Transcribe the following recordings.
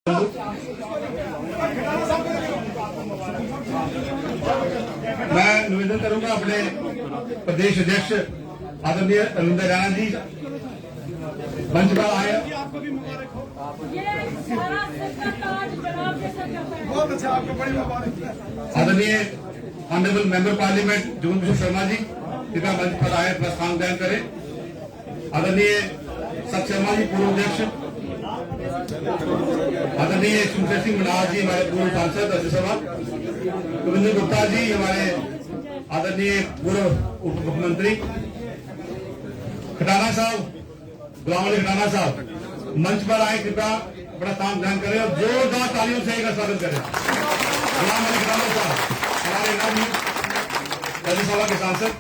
मैं निवेदन करूंगा अपने प्रदेश अध्यक्ष आदरणीय रविंद्र राणा जी मंच पर आए। आदरणीय honourable member parliament Jogendra Kishore Sharma ji कृपया मंच पर आए, अपना स्थान ग्रहण करें। आदरणीय सत शर्मा जी पूर्व अध्यक्ष, आदरणीय सुखदेव सिंह मनार जी हमारे पूर्व सांसद राज्यसभा, गोविंद गुप्ता जी हमारे आदरणीय पूर्व उप मुख्यमंत्री, खटाना साहब, गुलाम अली खटाना साहब मंच पर आए, कृपया अपना स्थान ग्रहण करें और जोरदार तालियों से इनका स्वागत करें। गुलाम अली खटाना साहब हमारे राज्यसभा के सांसद।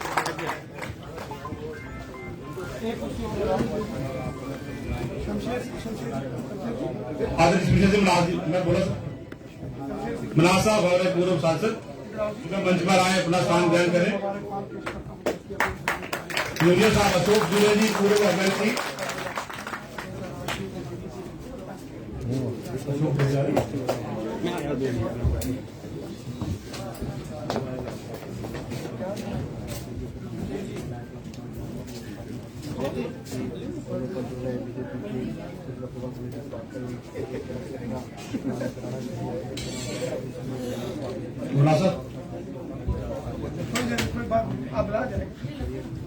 आदरणीय शमशेर सिंह मनार जी, मैं बोला मनार साहब हमारे पूर्व सांसद मंच पर आए, अपना स्थान ग्रहण करें। जूनियर साहब अशोक जूनियर जी पूर्व एमएलसी,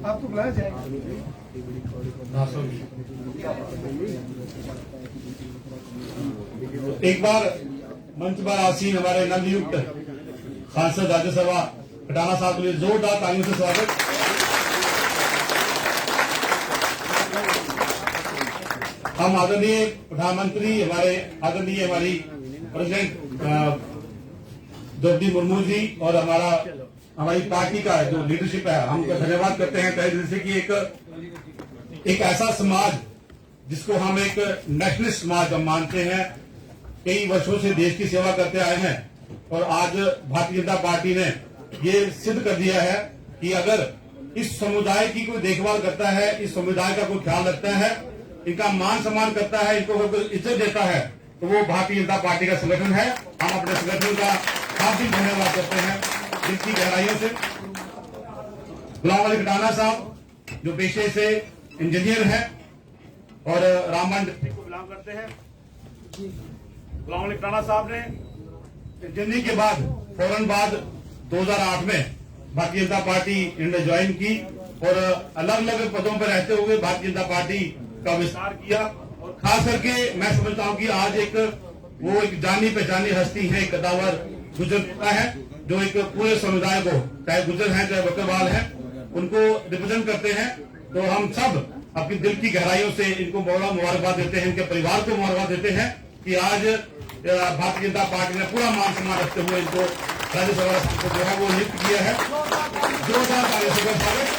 आप तो बुलाया जाएगा। एक बार मंच पर आसीन हमारे नवनियुक्त सांसद राज्यसभा खटाना साहब के लिए जोरदार तालियों से स्वागत। हम आदरणीय प्रधानमंत्री हमारे आदरणीय हमारी प्रेसिडेंट द्रौपदी मुर्मू जी और हमारी पार्टी का जो लीडरशिप है, हम धन्यवाद करते हैं तहे दिल से कि एक ऐसा समाज जिसको हम एक नेशनलिस्ट समाज हम मानते हैं, कई वर्षों से देश की सेवा करते आए हैं और आज भारतीय जनता पार्टी ने ये सिद्ध कर दिया है कि अगर इस समुदाय की कोई देखभाल करता है, इस समुदाय का कोई ख्याल रखता है, इनका मान सम्मान करता है, इनको कोई इज्जत देता है, तो वो भारतीय जनता पार्टी का संगठन है। हम अपने संगठन का काफी धन्यवाद करते हैं दिल की गहराइयों से। गुलाम अली खटाना साहब जो पेशे से इंजीनियर हैं और रामबन डिस्ट्रिक्ट को बिलोंग करते हैं। गुलाम अली खटाना साहब ने इंजीनियरिंग के बाद फौरन बाद 2008 में भारतीय जनता पार्टी इन्होंने ज्वाइन की और अलग अलग पदों पर रहते हुए भारतीय जनता पार्टी का विस्तार किया और खास करके मैं समझता हूं कि आज एक जानी पहचानी हस्ती है, एक कदावर गुजर चुका है जो एक पूरे समुदाय को, चाहे गुजर है चाहे बकरवाल है, उनको रिप्रेजेंट करते हैं। तो हम सब अपनी दिल की गहराइयों से इनको बड़ा मुबारकबाद देते हैं, इनके परिवार को मुबारकबाद देते हैं कि आज भारतीय जनता पार्टी ने पूरा मान सम्मान रखते हुए इनको राज्यसभा को जो है वो नियुक्त किया है। जोरदार तालियों से स्वागत।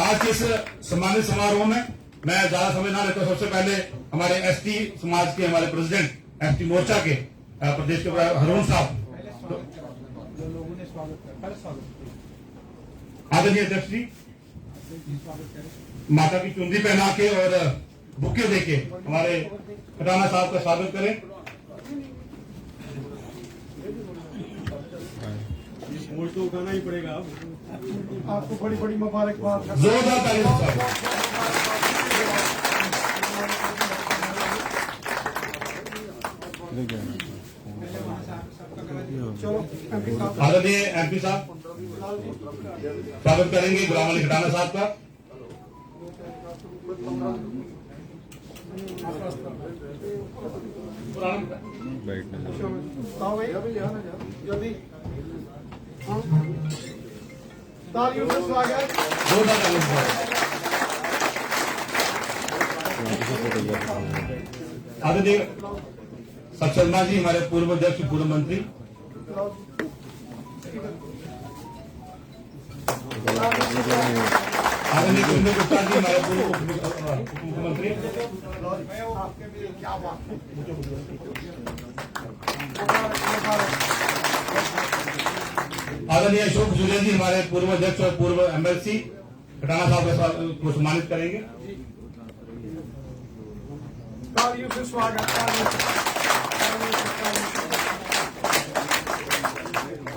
आज के इस सम्मानित समारोह में मैं ज्यादा समय ना लेता, सबसे पहले हमारे एसटी समाज के हमारे प्रेसिडेंट एसटी मोर्चा के प्रदेश के हरून साहब, आदरणीय अध्यक्ष जी माता की चुंदी पहना के और बुके देके हमारे खटाना साहब का स्वागत करें। वोट तो उठाना ही पड़ेगा, आपको बड़ी बड़ी मुबारकबाद। जोरदार तालियों से आदरणीय एमपी साहब स्वागत करेंगे गुलाम अली खटाना साहब का। तालियों से स्वागत। जोरदार तालियों से आदरणीय सत शर्मा जी हमारे पूर्व अध्यक्ष पूर्व मंत्री, आदरणीय गोविंद गुप्ता जी हमारे पूर्व उप मुख्यमंत्री, आदरणीय अशोक जूनियर जी हमारे पूर्व अध्यक्ष और पूर्व एमएलसी खटाना साहब को सम्मानित करेंगे। तालियों से स्वागत।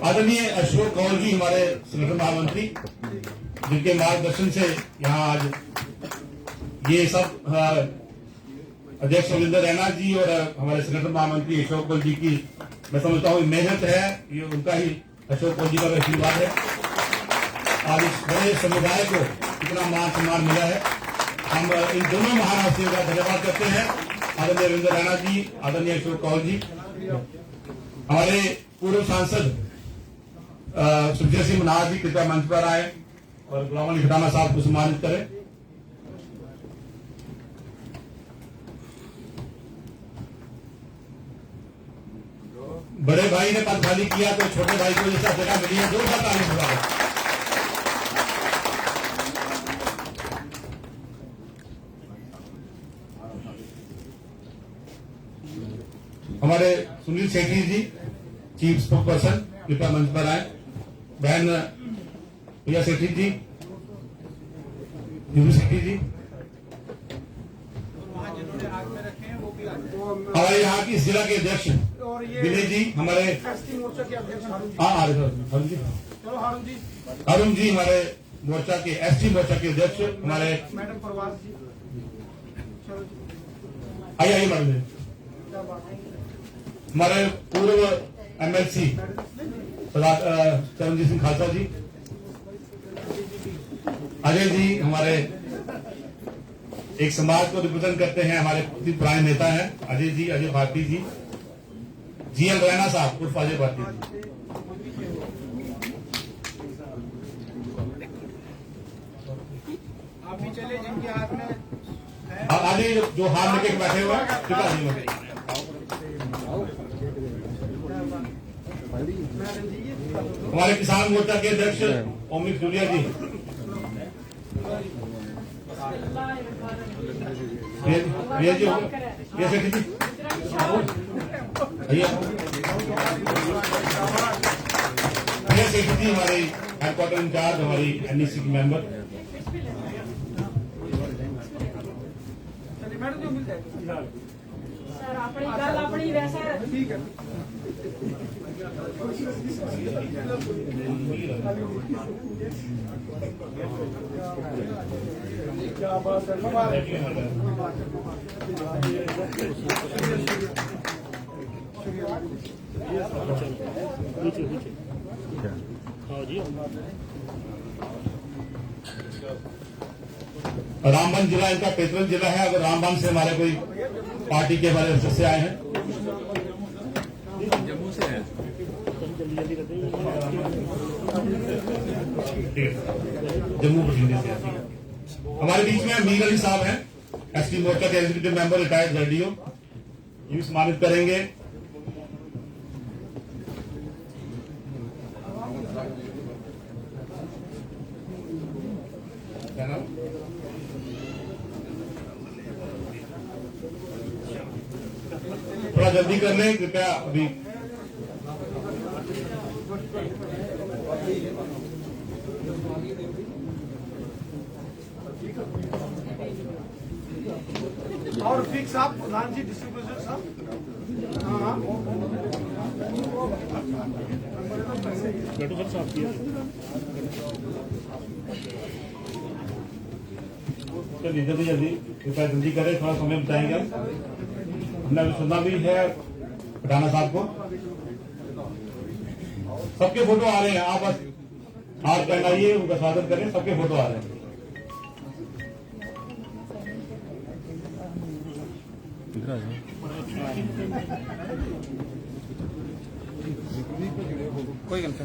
आदरणीय अशोक कौल जी हमारे संगठन महामंत्री, जिनके मार्गदर्शन से यहाँ आज ये सब अध्यक्ष रविंद्र रैना जी और हमारे संगठन महामंत्री अशोक कौल जी की मैं समझता हूँ मेहनत है, ये उनका ही अशोक कौल जी का आशीर्वाद है। आज इस बड़े समुदाय को इतना मान सम्मान मिला है। हम इन दोनों महान हस्तियों का धन्यवाद करते हैं, आदरणीय रविंद्र रैना जी, आदरणीय अशोक कौल जी। हमारे पूर्व सांसद सुखदेव सिंह मनाज जी कृपया मंच पर आए और गुलाम अली खटाना साहब को सम्मानित करें। बड़े भाई ने पद खाली किया तो छोटे भाई को जैसा जगह मिली है, जोरदार ताली बजाएं। हमारे सुनील सेठी जी चीफ स्पोक पर्सन कृपया मंच पर आए। बहन प्रिया सेठी जी, सेठी जी, हमारे यहाँ की जिला के अध्यक्ष विनय जी, हमारे अरुण जी हमारे मोर्चा के एसटी मोर्चा के अध्यक्ष, हमारे मैडम प्रवास जी, आइए मैडम जी, हमारे पूर्व एमएलसी चरणजीत सिंह खालसा जी, अजय जी हमारे एक समाज को रिप्रेजेंट करते हैं, हमारे पुराने नेता हैं अजय जी, अजय भारती जी, जीएल रैना साहब उर्फ अजय भारती जी। आप भी चले जिनके हाथ में आगे जो हाथ लेके बैठे हुए हैं हमारे किसान मोर्चा के अध्यक्ष ओमिक जूलिया जी, प्रिया जी, प्रिया सेठी जी, प्रिया सेठी जी हमारे हेडक्वार्टर इंचार्ज, हमारी एनईसी की मेंबर। मैडम जो मिल जाएगा सर अपनी गल अपनी वैसा ठीक है। क्या बात है, रामबन जिला इनका पेट्रोल जिला है। अगर रामबन से हमारे कोई पार्टी के हमारे सदस्य आए हैं, जम्मू से है, जम्मू कश्मीर से है। हमारे बीच में मीर अली साहब हैं, एसटी मोर्चा के एग्जीक्यूटिव मेंबर, रिटायर्ड रेडियो, ये सम्मानित करेंगे। थोड़ा जल्दी कर लें कृपया। अभी और फिक्स आप प्रधान जी डिस्ट्रीब्यूटर साहब, हाँ चलिए जल्दी जल्दी कृपया जल्दी करें, थोड़ा समय बताएंगे। हमने सुनना भी है खटाना साहब को। सबके फोटो आ रहे हैं, आप बस हाथ पहनाइए, उनका स्वागत करें। सबके फोटो आ रहे हैं। कोई गलत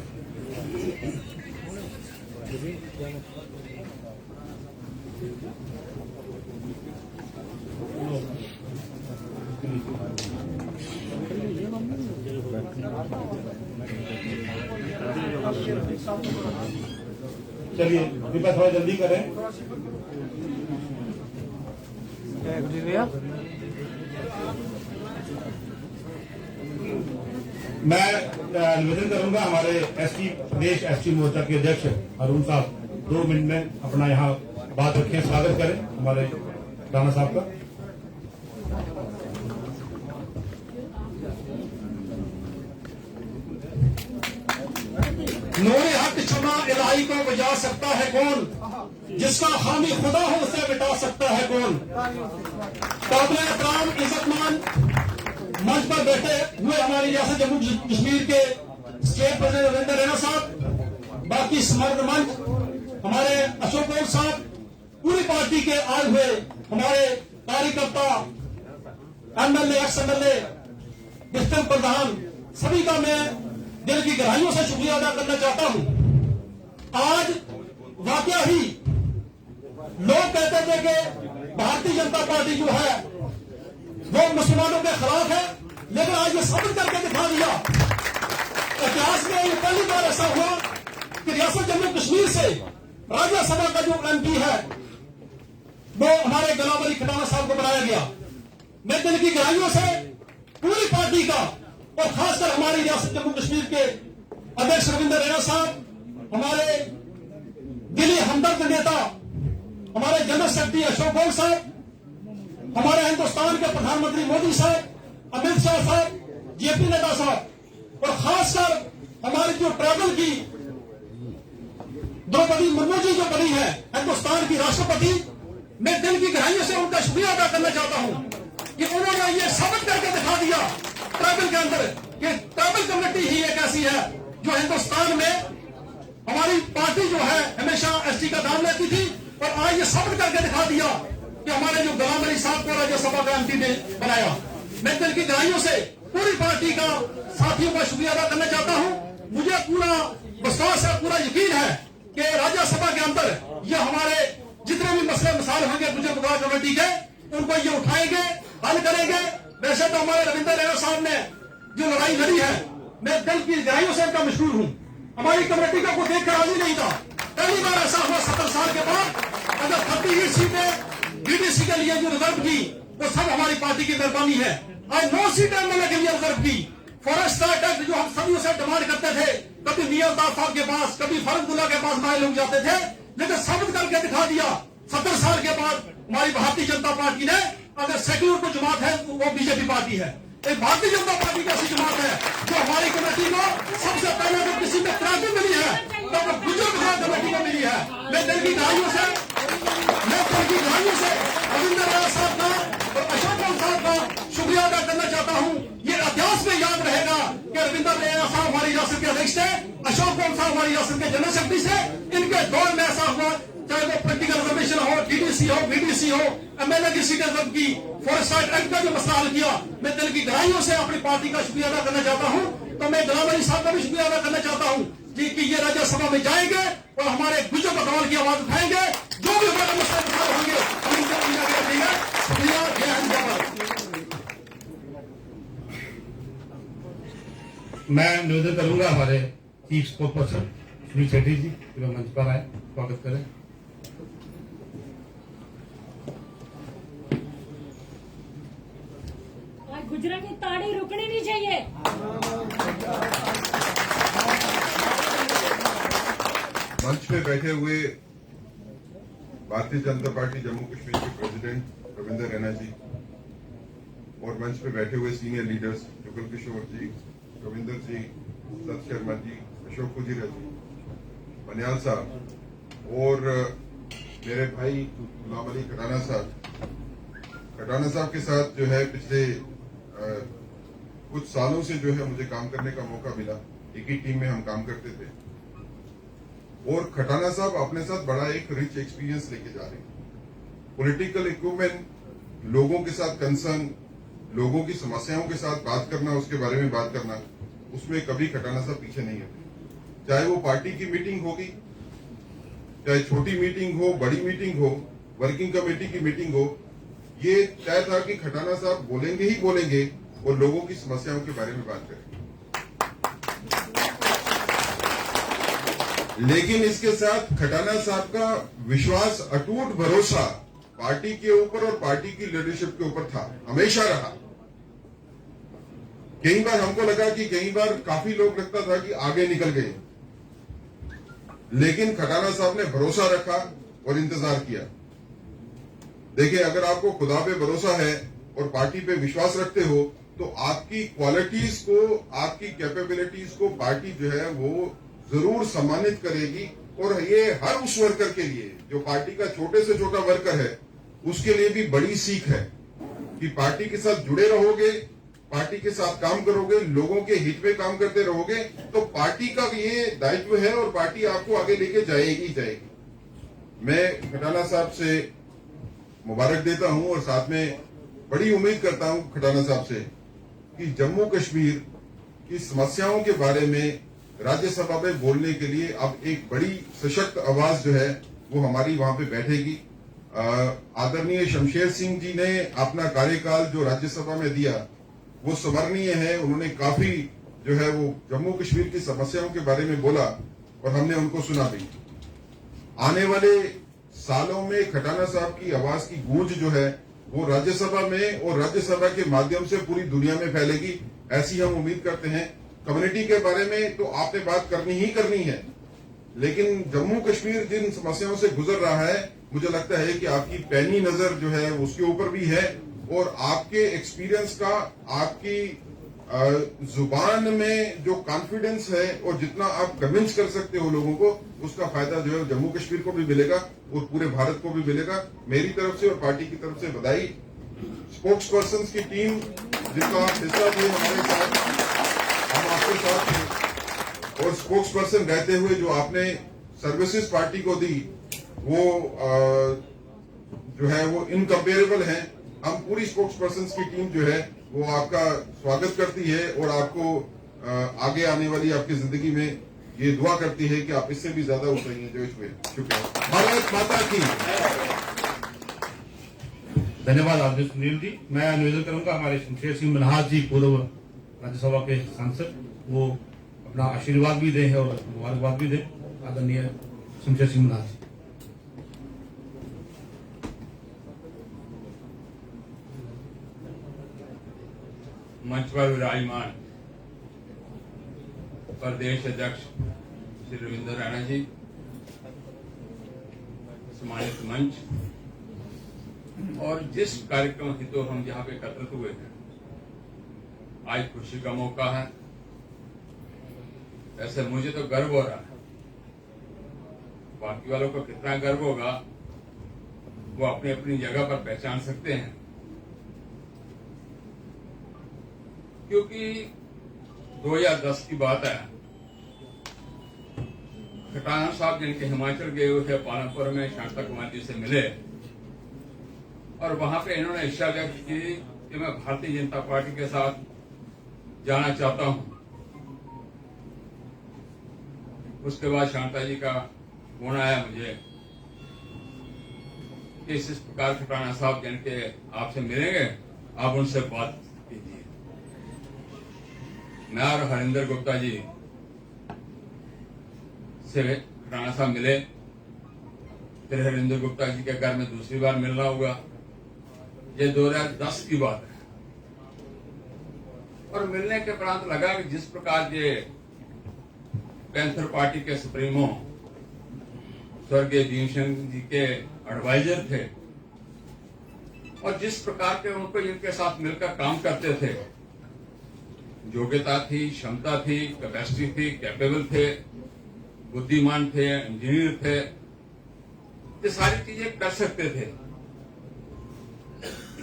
चलिए कृपया थोड़ा जल्दी करें। मैं निवेदन करूंगा हमारे एसटी प्रदेश एसटी मोर्चा के अध्यक्ष अरुण साहब 2 मिनट में अपना यहाँ बात रखें, स्वागत करें हमारे राणा साहब का। नूरे हक शमा इलाही को बुझा सकता है कौन, जिसका हामी खुदा हो उसे मिटा सकता है कौन। काबिल एहतराम इज्जतमान मंच पर बैठे हुए हमारी रियासत जम्मू कश्मीर के स्टेट प्रेसिडेंट रविंदर रैना साहब, बाकी समर्थ मंच, हमारे अशोक गौर साहब, पूरी पार्टी के आए हुए हमारे कार्यकर्ता, एमएलए, एक्स एमएलए, डिस्ट्रिक्ट प्रधान, सभी का मैं दिल की गहराइयों से शुक्रिया अदा करना चाहता हूं। आज वाकया ही लोग कहते थे कि भारतीय जनता पार्टी जो है वो मुसलमानों के खिलाफ है, लेकिन आज ये साबित करके दिखा दिया। इतिहास में ये पहली बार ऐसा हुआ कि रियासत जम्मू कश्मीर से राज्यसभा का जो एमपी है वो हमारे गुलाम अली खटाना साहब को बनाया गया। मैं दिल की गहराइयों से पूरी पार्टी का और खासकर हमारी रियासत जम्मू कश्मीर के अध्यक्ष रविंदर रैना साहब, हमारे दिली हमदर्द नेता हमारे जनरल सेक्रेटरी अशोक गौर साहब, हमारे हिंदुस्तान के प्रधानमंत्री मोदी साहब, अमित शाह साहब, जेपी नड्डा साहब, और खासकर हमारी जो ट्रैवल की द्रौपदी मुर्मू जी जो बनी है हिंदुस्तान की राष्ट्रपति, मैं दिल की गहराइयों से उनका शुक्रिया अदा करना चाहता हूं कि उन्होंने ये साबित करके दिखा दिया ट्राइबल के अंदर कि ट्राइबल कम्युनिटी ही एक ऐसी है जो हिंदुस्तान में हमारी पार्टी जो है हमेशा एसटी का नाम लेती थी, और आज ये साबित करके दिखा दिया कि हमारे जो गुलाम अली साहब को राज्यसभा का एमपी ने बनाया। मैं दिल की गहराइयों से पूरी पार्टी का साथियों का शुक्रिया अदा करना चाहता हूं। मुझे पूरा विश्वास है, पूरा यकीन है कि राज्यसभा के अंदर ये हमारे जितने भी मसले मसाल होंगे गुजर बगावत कमेटी के, उनको ये उठाएंगे, हल करेंगे। वैसे तो हमारे रविंदर रैना साहब ने जो लड़ाई लड़ी है, मैं दिल की गहराइयों से उनका मशहूर हूं। हमारी कमेटी का कोई देखकर राजी नहीं था। पहली बार ऐसा हुआ 70 साल के बाद, अगर 38 सीटें बीडीसी के लिए जो रिजर्व की वो सब हमारी पार्टी की मेहरबानी है। आज 9 सीटें एमएलए के लिए रिजर्व की। फॉरेस्ट एक्ट जो हम सदियों से डिमांड करते थे, कभी नियमदार साहब के पास, कभी फरदुल्ला के पास माए लोग जाते थे, लेकिन साबित करके दिखा दिया 70 साल के बाद हमारी भारतीय जनता पार्टी ने, अगर सेक्युलर को जमात है तो वो बीजेपी पार्टी है। एक भारतीय जनता पार्टी की ऐसी जमात है जो हमारी कमेटी को सबसे पहले अगर किसी में क्रांति मिली है तो वो गुजर बगावत कमेटी को मिली है। मैं दिल की गहराइयों से रविंदर रैना साहब का और अशोक गौर साहब का शुक्रिया अदा करना चाहता हूँ। ये इतिहास में याद रहेगा कि रविंदर रैना साहब हमारी रियासत के अध्यक्ष थे, अशोक गौर साहब हमारी रियासत के जनरल सेक्रेटरी थे। इनके दौर में ऐसा हुआ, चाहे वो पोलिटिकल रिजर्वेशन हो, टीडीसी हो, बीडीसी हो, एमएलए की सीटें रिजर्व की, फॉरेस्ट एक्ट का जो मसला हल किया, मैं दिल की गहराइयों से अपनी पार्टी का शुक्रिया अदा करना चाहता हूं। तो मैं गुलाम अली साहब का भी शुक्रिया अदा करना चाहता हूं कि ये राज्यसभा में जाएंगे और हमारे गुजर बगावत की आवाज उठाएंगे। जो भी हमारे मसले उठाए होंगे हम इनके पूरा करेंगे। शुक्रिया, जय हिंद, जय भारत। मैं निवेदन करूंगा हमारे chief sport person Sunil Shetty ji, मंच पर आए, स्वागत करें। गुजरात की ताड़ी रुकनी नहीं चाहिए। मंच पे बैठे हुए भारतीय जनता पार्टी जम्मू कश्मीर के प्रेसिडेंट रविंदर रैना जी और मंच पे बैठे हुए सीनियर लीडर्स जुगल किशोर जी, रविंदर जी, सत शर्मा जी, अशोक कुजीरा जी, मनियाल साहब और मेरे भाई गुलाम अली खटाना साहब के साथ जो है पिछले कुछ सालों से जो है मुझे काम करने का मौका मिला। एक ही टीम में हम काम करते थे और खटाना साहब अपने साथ बड़ा एक रिच एक्सपीरियंस लेके जा रहे हैं। पॉलिटिकल इक्विपमेंट, लोगों के साथ कंसर्न, लोगों की समस्याओं के साथ बात करना, उसके बारे में बात करना, उसमें कभी खटाना साहब पीछे नहीं हटे। चाहे वो पार्टी की मीटिंग होगी, चाहे छोटी मीटिंग हो, बड़ी मीटिंग हो, वर्किंग कमेटी की मीटिंग हो, ये तय था कि खटाना साहब बोलेंगे ही बोलेंगे और लोगों की समस्याओं के बारे में बात करेंगे। लेकिन इसके साथ खटाना साहब का विश्वास, अटूट भरोसा पार्टी के ऊपर और पार्टी की लीडरशिप के ऊपर था, हमेशा रहा। कई बार हमको लगा कि कई बार काफी लोग लगता था कि आगे निकल गए, लेकिन खटाना साहब ने भरोसा रखा और इंतजार किया। देखिए, अगर आपको खुदा पे भरोसा है और पार्टी पे विश्वास रखते हो तो आपकी क्वालिटीज को, आपकी कैपेबिलिटीज को पार्टी जो है वो जरूर सम्मानित करेगी। और ये हर उस वर्कर के लिए जो पार्टी का छोटे से छोटा वर्कर है उसके लिए भी बड़ी सीख है कि पार्टी के साथ जुड़े रहोगे, पार्टी के साथ काम करोगे, लोगों के हित में काम करते रहोगे तो पार्टी का भी ये दायित्व है और पार्टी आपको आगे लेके जाएगी। मैं खटाना साहब से मुबारक देता हूं और साथ में बड़ी उम्मीद करता हूं खटाना साहब से कि जम्मू कश्मीर की समस्याओं के बारे में राज्यसभा में बोलने के लिए अब एक बड़ी सशक्त आवाज जो है वो हमारी वहां पे बैठेगी। आदरणीय शमशेर सिंह जी ने अपना कार्यकाल जो राज्यसभा में दिया वो स्मरणीय है। उन्होंने काफी जो है वो जम्मू कश्मीर की समस्याओं के बारे में बोला और हमने उनको सुना भी। आने वाले सालों में खटाना साहब की आवाज की गूंज जो है वो राज्यसभा में और राज्यसभा के माध्यम से पूरी दुनिया में फैलेगी, ऐसी हम उम्मीद करते हैं। कम्युनिटी के बारे में तो आपने बात करनी है, लेकिन जम्मू कश्मीर जिन समस्याओं से गुजर रहा है मुझे लगता है कि आपकी पैनी नजर जो है उसके ऊपर भी है और आपके एक्सपीरियंस का, आपकी जुबान में जो कॉन्फिडेंस है और जितना आप कन्विंस कर सकते हो लोगों को, उसका फायदा जो है जम्मू कश्मीर को भी मिलेगा और पूरे भारत को भी मिलेगा। मेरी तरफ से और पार्टी की तरफ से बधाई। स्पोक्स पर्सन की टीम जिसका आप हिस्सा थे हमारे साथ, हम आपके साथ थे और स्पोक्स पर्सन रहते हुए जो आपने सर्विसेज पार्टी को दी वो जो है वो इनकम्पेरेबल है। हम पूरी स्पोक्स पर्सन की टीम जो है वो आपका स्वागत करती है और आपको आगे आने वाली आपकी जिंदगी में ये दुआ करती है कि आप इससे भी ज्यादा उतरेंगे जो इसमें। शुक्रिया। भारत माता की। धन्यवाद आदरणीय सुनील जी। मैं निवेदन करूंगा हमारे शमशेर सिंह मनहास जी, पूर्व राज्यसभा के सांसद, वो अपना आशीर्वाद भी दें और मुबारकबाद भी दें। आदरणीय शमशेर सिंह मनहास जी। मंच पर विराजमान प्रदेश अध्यक्ष श्री रविंद्र राणा जी, सम्मानित मंच और जिस कार्यक्रम की तो हम यहाँ पे एकत्रित हुए हैं, आज खुशी का मौका है। ऐसे मुझे तो गर्व हो रहा है, बाकी वालों को कितना गर्व होगा वो अपनी अपनी जगह पर पहचान सकते हैं, क्योंकि 2010 की बात है। खटाना साहब जिनके हिमाचल गए हुए थे, पालमपुर में शांता कुमार जी से मिले और वहां पे इन्होंने इच्छा व्यक्त की कि मैं भारतीय जनता पार्टी के साथ जाना चाहता हूं। उसके बाद शांता जी का फोन आया मुझे कि इस प्रकार खटाना साहब जिनके आपसे मिलेंगे, आप उनसे बात कीजिए। मैं और हरिंदर गुप्ता जी से राणा साहब मिले, फिर हरिंदर गुप्ता जी के घर में दूसरी बार मिलना होगा। ये 2010 की बात है और मिलने के उपरांत लगा कि जिस प्रकार ये पैंथर पार्टी के सुप्रीमो स्वर्गीय भीमसेन जी के एडवाइजर थे और जिस प्रकार के उनको इनके साथ मिलकर काम करते थे, योग्यता थी, क्षमता थी, कैपेसिटी थी, कैपेबल थे, बुद्धिमान थे, इंजीनियर थे, ये सारी चीजें कर सकते थे।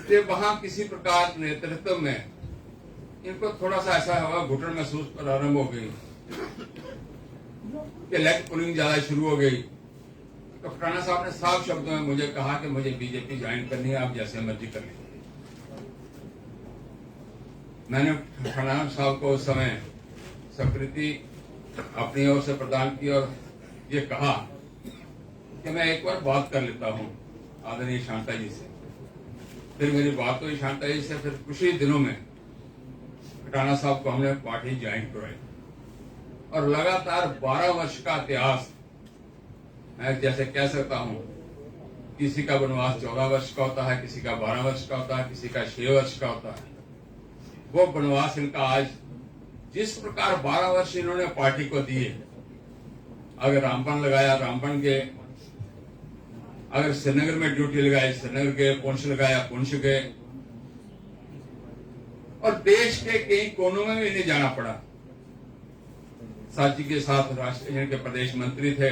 तो वहां किसी प्रकार नेतृत्व में इनको थोड़ा सा ऐसा हुआ, घुटन महसूस प्रारंभ हो गई कि लेग पुलिंग ज्यादा शुरू हो गई। तो खटाना साहब ने साफ शब्दों में मुझे कहा कि मुझे बीजेपी ज्वाइन करनी है, आप जैसे मर्जी कर लीजिए। मैंने खटाना साहब को उस समय स्वीकृति अपनी ओर से प्रदान की और ये कहा कि मैं एक बार बात कर लेता हूं आदरणीय शांता जी से। फिर मेरी बात हुई शांता जी से, फिर कुछ ही दिनों में खटाना साहब को हमने पार्टी ज्वाइन कराई और लगातार 12 वर्ष का इतिहास, मैं जैसे कह सकता हूं, किसी का वनवास 14 वर्ष का होता है, किसी का 12 वर्ष का होता है, किसी का 6 वर्ष का होता है। वो वनवास इनका आज जिस प्रकार 12 वर्ष इन्होंने पार्टी को दिए, अगर रामबन लगाया रामबन गए, अगर श्रीनगर में ड्यूटी लगाई श्रीनगर गए, पुंछ लगाया पुंछ गए और देश के कई कोनों में भी नहीं जाना पड़ा। साथी के साथ राष्ट्रीय के प्रदेश मंत्री थे,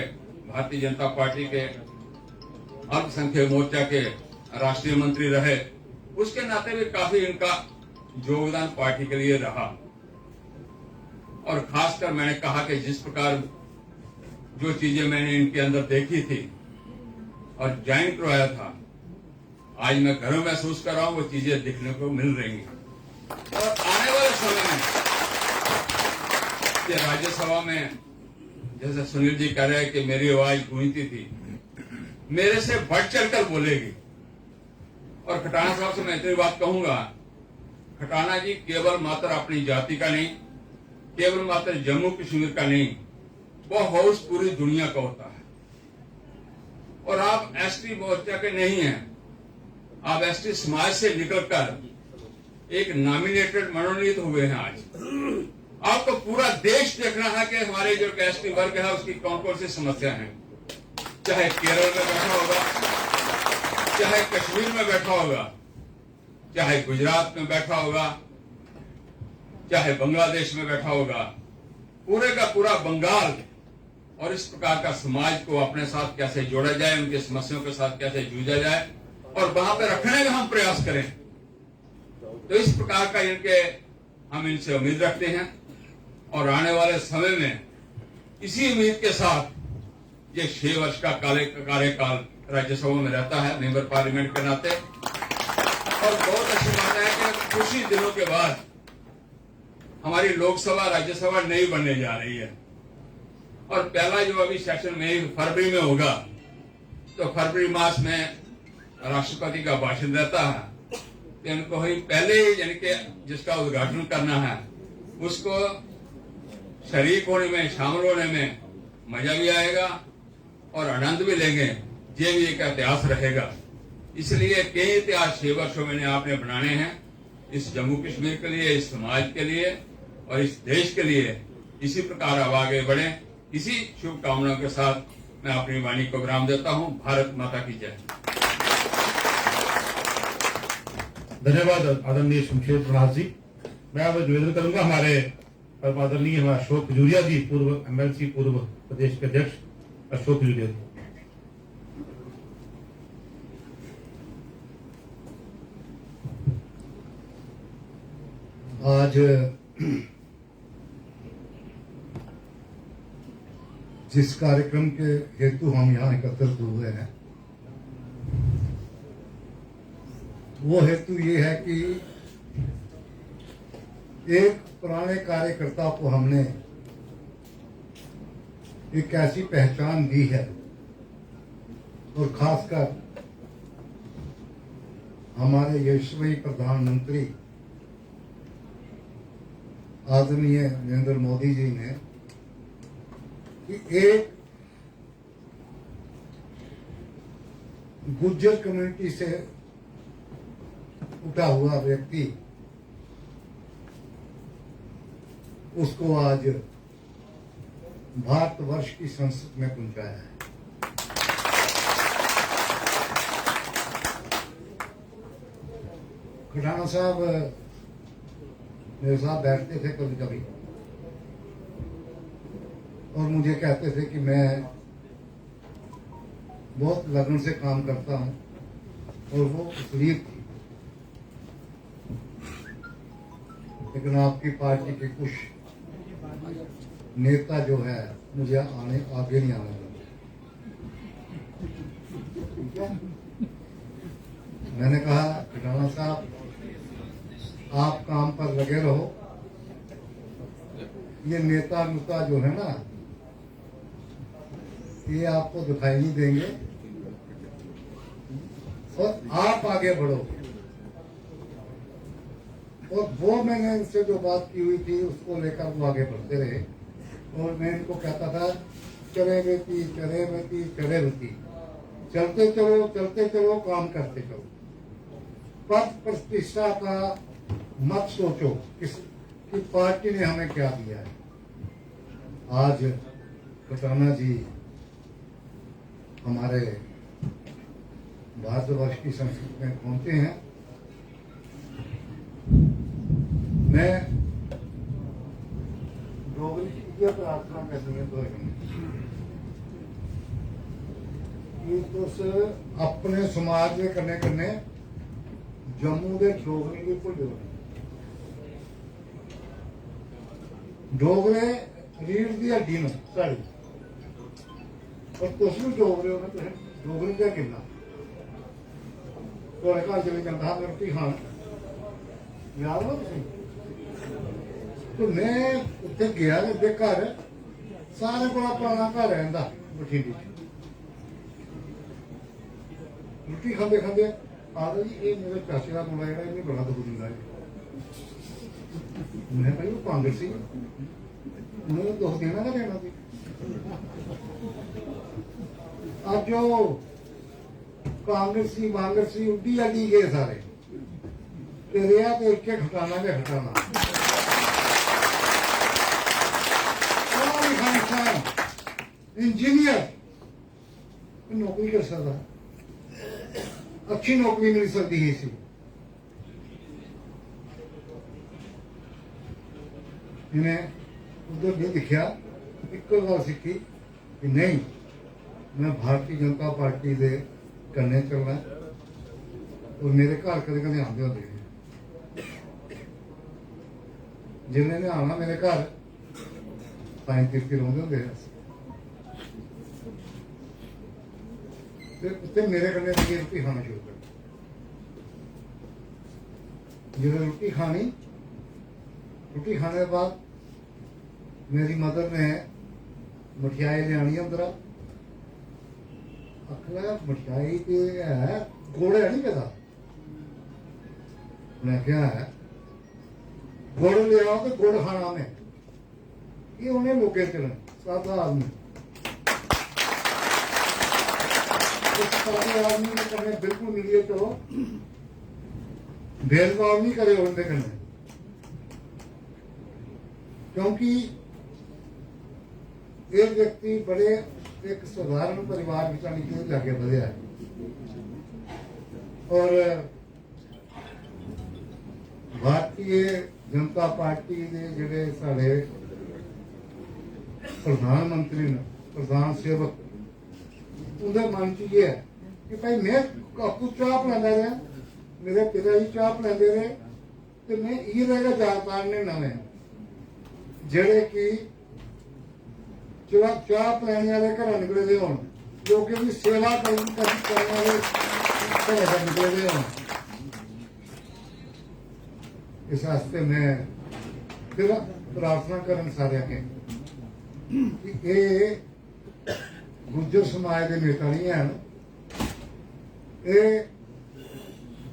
भारतीय जनता पार्टी के अल्पसंख्यक मोर्चा के राष्ट्रीय मंत्री रहे। उसके नाते भी काफी इनका योगदान पार्टी के लिए रहा। और खासकर मैंने कहा कि जिस प्रकार जो चीजें मैंने इनके अंदर देखी थी और ज्वाइन करवाया था, आज मैं गर्व महसूस कर रहा हूं, वो चीजें दिखने को मिल रही हैं। और आने वाले समय में ये राज्यसभा में जैसे सुनील जी कह रहे हैं कि मेरी आवाज गूंजती थी, मेरे से बढ़ चढ़कर बोलेगी। और खटाना साहब से मैं इतनी बात कहूंगा, खटाना जी केवल मात्र अपनी जाति का नहीं, केवल मात्र जम्मू कश्मीर का नहीं, वो हाउस पूरी दुनिया का होता है। और आप एसटी मोर्चा के नहीं हैं, आप एसटी समाज से निकलकर एक नॉमिनेटेड मनोनीत हुए हैं। आज आपको पूरा देश देखना है कि हमारे जो एसटी वर्ग है उसकी कौन कौन सी समस्या है, चाहे केरल में बैठा होगा, चाहे कश्मीर में बैठा होगा, चाहे गुजरात में बैठा होगा, चाहे बांग्लादेश में बैठा होगा, पूरे का पूरा बंगाल। और इस प्रकार का समाज को अपने साथ कैसे जोड़ा जाए, उनकी समस्याओं के साथ कैसे जूझा जाए और वहां पे रखने का हम प्रयास करें। तो इस प्रकार का हम इनसे उम्मीद रखते हैं। और आने वाले समय में इसी उम्मीद के साथ ये 6 वर्ष का कार्यकाल राज्यसभा में रहता है मेंबर पार्लियामेंट के नाते। और बहुत अच्छी बात है कि कुछ ही दिनों के बाद हमारी लोकसभा राज्यसभा नई बनने जा रही है। और पहला जो अभी सेशन में फरवरी में होगा, तो फरवरी मास में राष्ट्रपति का भाषण रहता है, तो इनको ही पहले ही यानी कि जिसका उद्घाटन करना है उसको शरीक होने में, शामिल होने में मजा भी आएगा और आनंद भी लेंगे। ये भी एक इतिहास रहेगा। इसलिए कई इतिहास 6 वर्षों में आपने बनाने हैं इस जम्मू कश्मीर के लिए, इस समाज के लिए और इस देश के लिए। इसी प्रकार अब आगे बढ़े। इसी शुभकामनाओं के साथ मैं अपनी वाणी को विराम देता हूं। भारत माता की जय। धन्यवाद आदरणीय शमशेर प्रसाद जी। मैं अब निवेदन करूंगा हमारे आदरणीय अशोक खजूरिया जी, पूर्व एमएलसी, पूर्व प्रदेश के अध्यक्ष अशोक खजूरिया जी। आज जिस कार्यक्रम के हेतु हम यहाँ एकत्रित हुए हैं, वो हेतु ये है कि एक पुराने कार्यकर्ता को हमने एक ऐसी पहचान दी है और खासकर हमारे यशस्वी प्रधानमंत्री आदरणीय नरेंद्र मोदी जी ने कि एक गुज्जर कम्युनिटी से उठा हुआ व्यक्ति उसको आज भारतवर्ष की संसद में पहुंचाया है। खटाना साहब मेरे साथ बैठते थे कभी कभी और मुझे कहते थे कि मैं बहुत लगन से काम करता हूं, और वो तकलीफ थी। लेकिन आपकी पार्टी के कुछ नेता जो है मुझे आगे नहीं आने लगे। ठीक है, मैंने कहा खटाना साहब आप काम पर लगे रहो, ये नेता नुता जो है ना ये आपको दिखाई नहीं देंगे और आप आगे बढ़ो। और वो मैंने इनसे जो बात की हुई थी उसको लेकर वो आगे बढ़ते रहे। और मैं इनको कहता था चले बेटी चले बेटी चले बेटी, चलते चलो काम करते चलो। पद प्रतिष्ठा का मत सोचो कि पार्टी ने हमें क्या दिया है। आज खटाना जी हमारे भारतवर्ष की संस्कृति में पहुंचे हैं। मैं डोगरी ये प्रार्थना करनी है तो कि तुस अपने समाज के कन्ने कन्ने जम्मू के डोगरे भी भुल्लो डोगरे रीढ़ की हड्डी न साड़ी और तुस भी डोगरे हो ना डोगरे का किन्ना थोड़े घर चले जाता मैं रोटी खान याद हो तो मैं उत्थे गया उनके घर सारे बड़ा पुराना घर रहा बठिंडी रोटी खाते खाते आखिर जी ये मेरे चाचे का मुंडा जो इन्हें बड़ा दुख दिता है मैं भाई वो कांग्रेसी उन्होंने दुख देना का देना सी अब जो कांग्रेसी मांगरसी उड्डी अड्डी गए सारे ते रिया तो एक खटाना के खटाना इंजीनियर नौकरी कर सकता अच्छी नौकरी मिल सकती है इसी इन्हें उधर भी दिखा एक गल सीखी कि नहीं मैं भारतीय जनता पार्टी के कन्ने चलना और मेरे घर कदे कदे आते होते जिन्हें ने आना मेरे घर साई तीर्थी रोंदे होंगे फिर मेरे कन्ने रोटी खाना शुरू कर जो रोटी खाने के बाद मेरी मदर ने मठियाई लियानी अंदर आखना मठियाई तो है गुड़ है नहीं पता मैं क्या है गुड़ ले आओ तो गुड़ खाना मैं ये उन्हें लोगे चलन सादा आदमी सादे आदमी के करने बिल्कुल मिलिए चलो भेदभाव नहीं करे उनके करने क्योंकि एक व्यक्ति बड़े एक साधारण परिवार के लागे बढ़िया है और भारतीय जनता पार्टी के जिहड़े साडे प्रधानमंत्री ने प्रधान सेवक उनके मन च ये है कि भाई मैं आपको चाह पिलांदा रहा मेरे पिता जी चाह पिलांदे रहे तो मैं ये रहेगा जापाने नवे जेड़े कि चाह पिलाने वाले घर निकले दे होण जो कि भी सेवा करने वाले घर निकले दे होण इस वास्ते मैं फिर प्रार्थना करन सारे के ये गुज्जर समाज के नेता नहीं हैं ये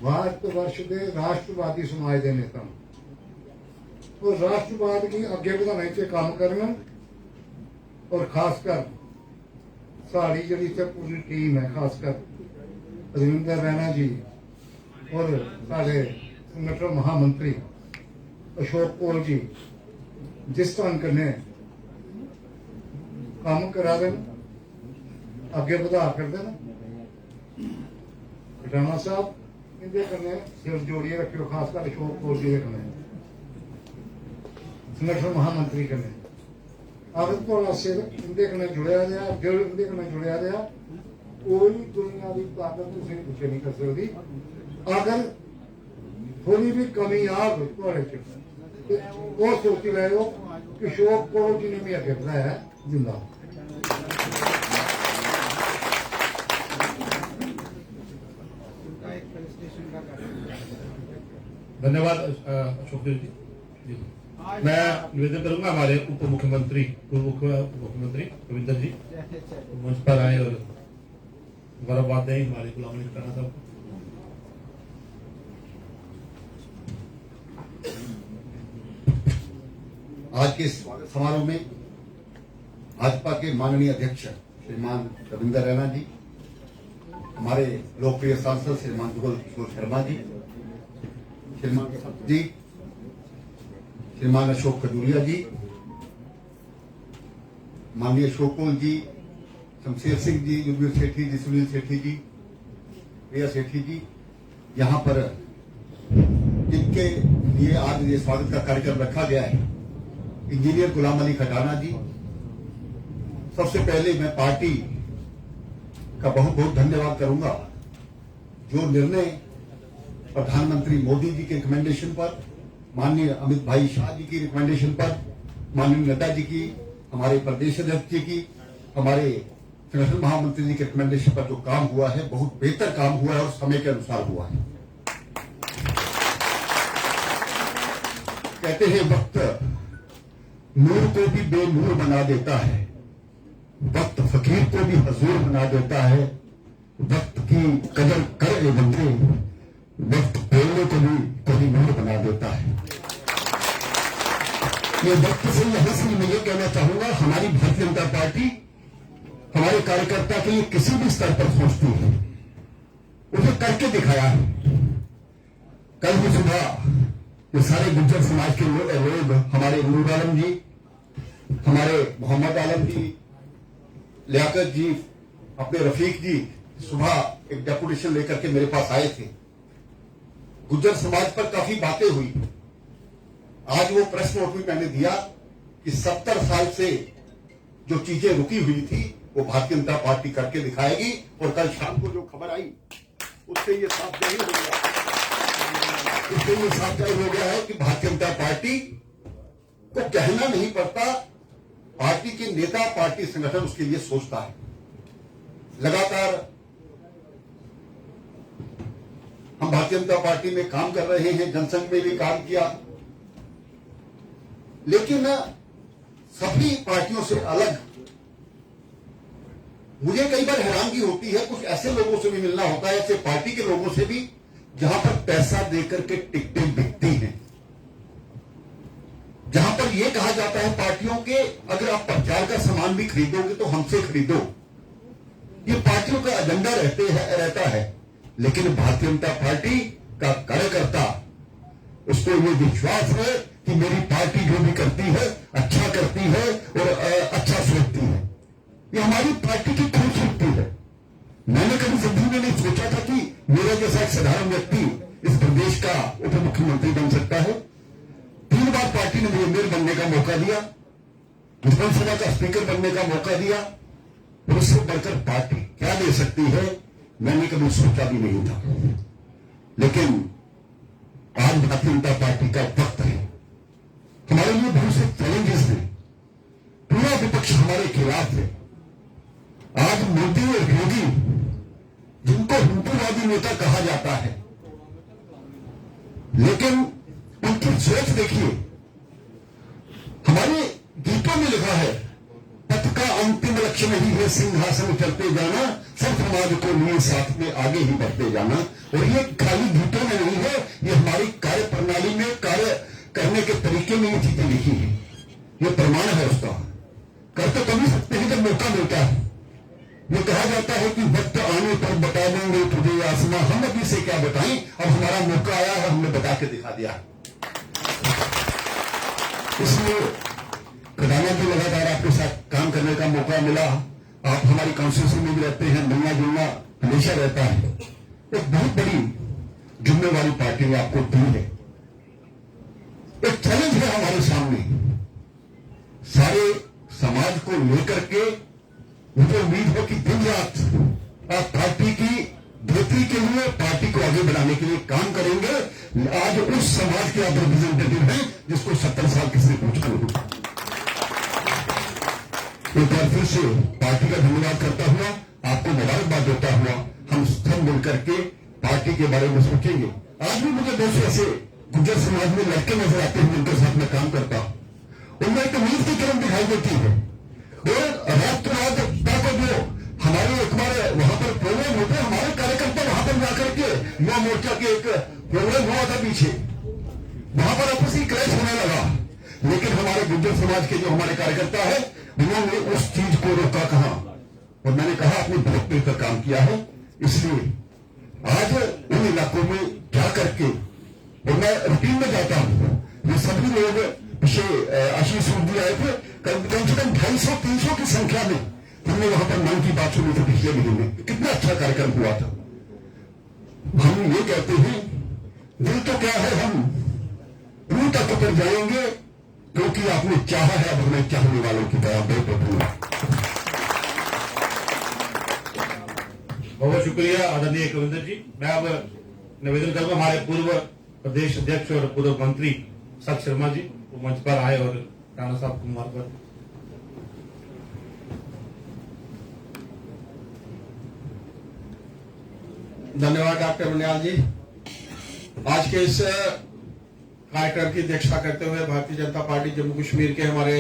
भारत वर्ष के राष्ट्रवादी समाज के नेता और राष्ट्रवाद की अगे बढ़ाने च काम करना और खासकर साड़ी जी पूरी टीम है खासकर रविंदर रैना जी और साढ़े संगठन महामंत्री अशोक कौल जी जिस तरह कन्ने काम करा देन अगे बढ़ा कर देना राणा साहब इनके कन्ने सिर जोड़िए रखियो खासकर अशोक कौल जी के कन्ने संगठन महामंत्री कन्ने आदत थोड़ा सिर इनके कन्ने जुड़िया रहा दिल इनके कन्ने जुड़िया रहा कोई दुनिया की ताकत तुम कुछ नहीं कर सकती अगर थोड़ी भी कमी आ गई वो सोची रहे हो कि अशोक कौल जी ने भी अगे बढ़ाया जिंदा धन्यवाद अशोक देव जी। मैं निवेदन करूंगा हमारे उप मुख्यमंत्री पूर्व उप मुख्यमंत्री रविंदर जी मंच पर आए और मुबारकबाद दें हमारे गुलाम अली राणा साहब को। आज के समारोह में भाजपा के माननीय अध्यक्ष श्रीमान रविंदर रैना जी, हमारे लोकप्रिय सांसद श्रीमान जुगल किशोर शर्मा जी, श्रीमान अशोक खजूरिया जी, माननीय अशोक कौल जी, शमशेर सिंह जी, युगवीर सेठी जी, सुनील सेठी जी, प्रिया सेठी जी, यहाँ पर जिनके लिए आज ये स्वागत का कार्यक्रम रखा गया है इंजीनियर गुलाम अली खटाना जी, सबसे पहले मैं पार्टी का बहुत बहुत धन्यवाद करूंगा जो निर्णय प्रधानमंत्री मोदी जी के रिकमेंडेशन पर, माननीय अमित भाई शाह जी की रिकमेंडेशन पर, माननीय नड्डा जी की, हमारे प्रदेश अध्यक्ष जी की, हमारे संगठन महामंत्री जी के रिकमेंडेशन पर जो काम हुआ है, बहुत बेहतर काम हुआ है और समय के अनुसार हुआ है। कहते हैं वक्त नूर को भी बेनूर बना देता है, वक्त फकीर को भी हजूर बना देता है, वक्त की कदर कर ए बंदे, वक्त बोलने को भी कोई नूर बना देता है। ये वक्त से यहां से मैं ये कहना चाहूंगा, हमारी भारतीय जनता पार्टी हमारे कार्यकर्ता के लिए किसी भी स्तर पर सोचती है, उसे करके दिखाया है। कल भी सुबह ये सारे गुज्जर समाज के लोग, हमारे नूर आलम जी, हमारे मोहम्मद आलम जी, लियाकत जी, अपने रफीक जी, सुबह एक डेपुटेशन लेकर के मेरे पास आए थे। गुज्जर समाज पर काफी बातें हुई। आज वो प्रेस नोट भी मैंने दिया कि 70 साल से जो चीजें रुकी हुई थी वो भारतीय जनता पार्टी करके दिखाएगी, और कल शाम को जो खबर आई उससे ये साफ जाहिर हो गया, है कि भारतीय जनता पार्टी को कहना नहीं पड़ता, पार्टी के नेता, पार्टी संगठन उसके लिए सोचता है। लगातार हम भारतीय जनता पार्टी में काम कर रहे हैं, जनसंघ में भी काम किया, लेकिन सभी पार्टियों से अलग मुझे कई बार हैरानगी होती है। कुछ ऐसे लोगों से भी मिलना होता है, ऐसे पार्टी के लोगों से भी, जहां पर पैसा देकर के टिकटें बिकती हैं, जहां पर यह कहा जाता है पार्टियों के, अगर आप प्रचार का सामान भी खरीदोगे तो हमसे खरीदो। ये पार्टियों का एजेंडा रहता है, लेकिन भारतीय जनता पार्टी का कार्यकर्ता, उसको ये विश्वास है कि मेरी पार्टी जो भी करती है अच्छा करती है और अच्छा सोचती है। ये हमारी पार्टी की खूबसूरती है। मैंने कभी जिंदगी में नहीं सोचा था कि मेरा जैसा एक साधारण व्यक्ति इस प्रदेश का उप मुख्यमंत्री बन सकता है। 3 बार पार्टी ने मुझे मेयर बनने का मौका दिया, विधानसभा का स्पीकर बनने का मौका दिया, और उससे बढ़कर पार्टी क्या दे सकती है मैंने कभी सोचा भी नहीं था। लेकिन आज भारतीय जनता पार्टी का वक्त है, हमारे लिए बहुत से चैलेंजेस हैं, पूरा विपक्ष हमारे खिलाफ है। आज मोदी और योगी, जिनको हिंदूवादी नेता कहा जाता है, लेकिन उनकी सोच देखिए। हमारे गीतों में लिखा है, पथ का अंतिम लक्ष्य नहीं है सिंहासन चलते जाना, सब समाज को लिए साथ में आगे ही बढ़ते जाना। और ये खाली गीतों में नहीं है, ये हमारी कार्य प्रणाली में, कार्य करने के तरीके में ये चीजें लिखी है। ये प्रमाण है उसका। कर तो कभी सकते हैं जब मौका मिलता है। ये कहा जाता है कि वक्त आने पर बता देंगे तुझे आसमां, हम अभी से क्या बताएं, अब हमारा मौका आया है, हमने बता के दिखा दिया। इसलिए खटाना जी, लगातार आपके साथ काम करने का मौका मिला, आप हमारी काउंसिल में भी रहते हैं, मिलना जुलना हमेशा रहता है। एक बहुत बड़ी जिम्मेवारी पार्टी ने आपको दी है, एक चैलेंज है हमारे सामने। सारे समाज को लेकर के मुझे उम्मीद है कि दिन रात आप पार्टी की बेहतरी के लिए, पार्टी को आगे बढ़ाने के लिए काम करेंगे। आज उस समाज के आप रिप्रेजेंटेटिव हैं जिसको 70 साल किसी ने पूछा नहीं। एक बार फिर से पार्टी का धन्यवाद करता हुआ, आपको मुबारकबाद देता हुआ, हम सब मिलकर के पार्टी के बारे में सोचेंगे। आज भी मुझे बहुत से ऐसे गुज्जर समाज में लड़के नजर आते हैं जिनके साथ मैं काम करता हूं, उनमें एक उम्मीद की किरण दिखाई देती है। और रात रात को जो हमारे एक बार वहां पर प्रोग्राम होते, हमारे कार्यकर्ता वहां पर जाकर के युवा मोर्चा के एक प्रोग्राम हुआ था पीछे, वहां पर आपसी क्लैश होने लगा, लेकिन हमारे गुज्जर समाज के जो हमारे कार्यकर्ता है उन्होंने उस चीज को रोका कहा, और मैंने कहा आपने बहुत बेहतर काम किया है। इसलिए आज उन इलाकों में जा करके, और मैं रूटीन में जाता हूं, ये सभी लोग पिछले आशीष सूर्य आए थे, कम से कम 250-300 की संख्या में हमने वहां पर मन की बात सुनी थी पिछले महीने। कितना अच्छा कार्यक्रम हुआ था। हम ये कहते हैं, दिल तो क्या है, हम रूह तक उतर जाएंगे, क्योंकि क्योंकि आपने चाहा है, अब हमें चाहने वालों की तरह बहुत धन्यवाद। बहुत शुक्रिया आदरणीय कविंदर जी। मैं अब निवेदन करूंगा हमारे पूर्व प्रदेश अध्यक्ष और पूर्व मंत्री सत शर्मा जी वो मंच पर आए और राणा साहब को मार्ग धन्यवाद डॉक्टर मनियाल जी। आज के इस कार्यक्रम की अध्यक्षता करते हुए भारतीय जनता पार्टी जम्मू कश्मीर के हमारे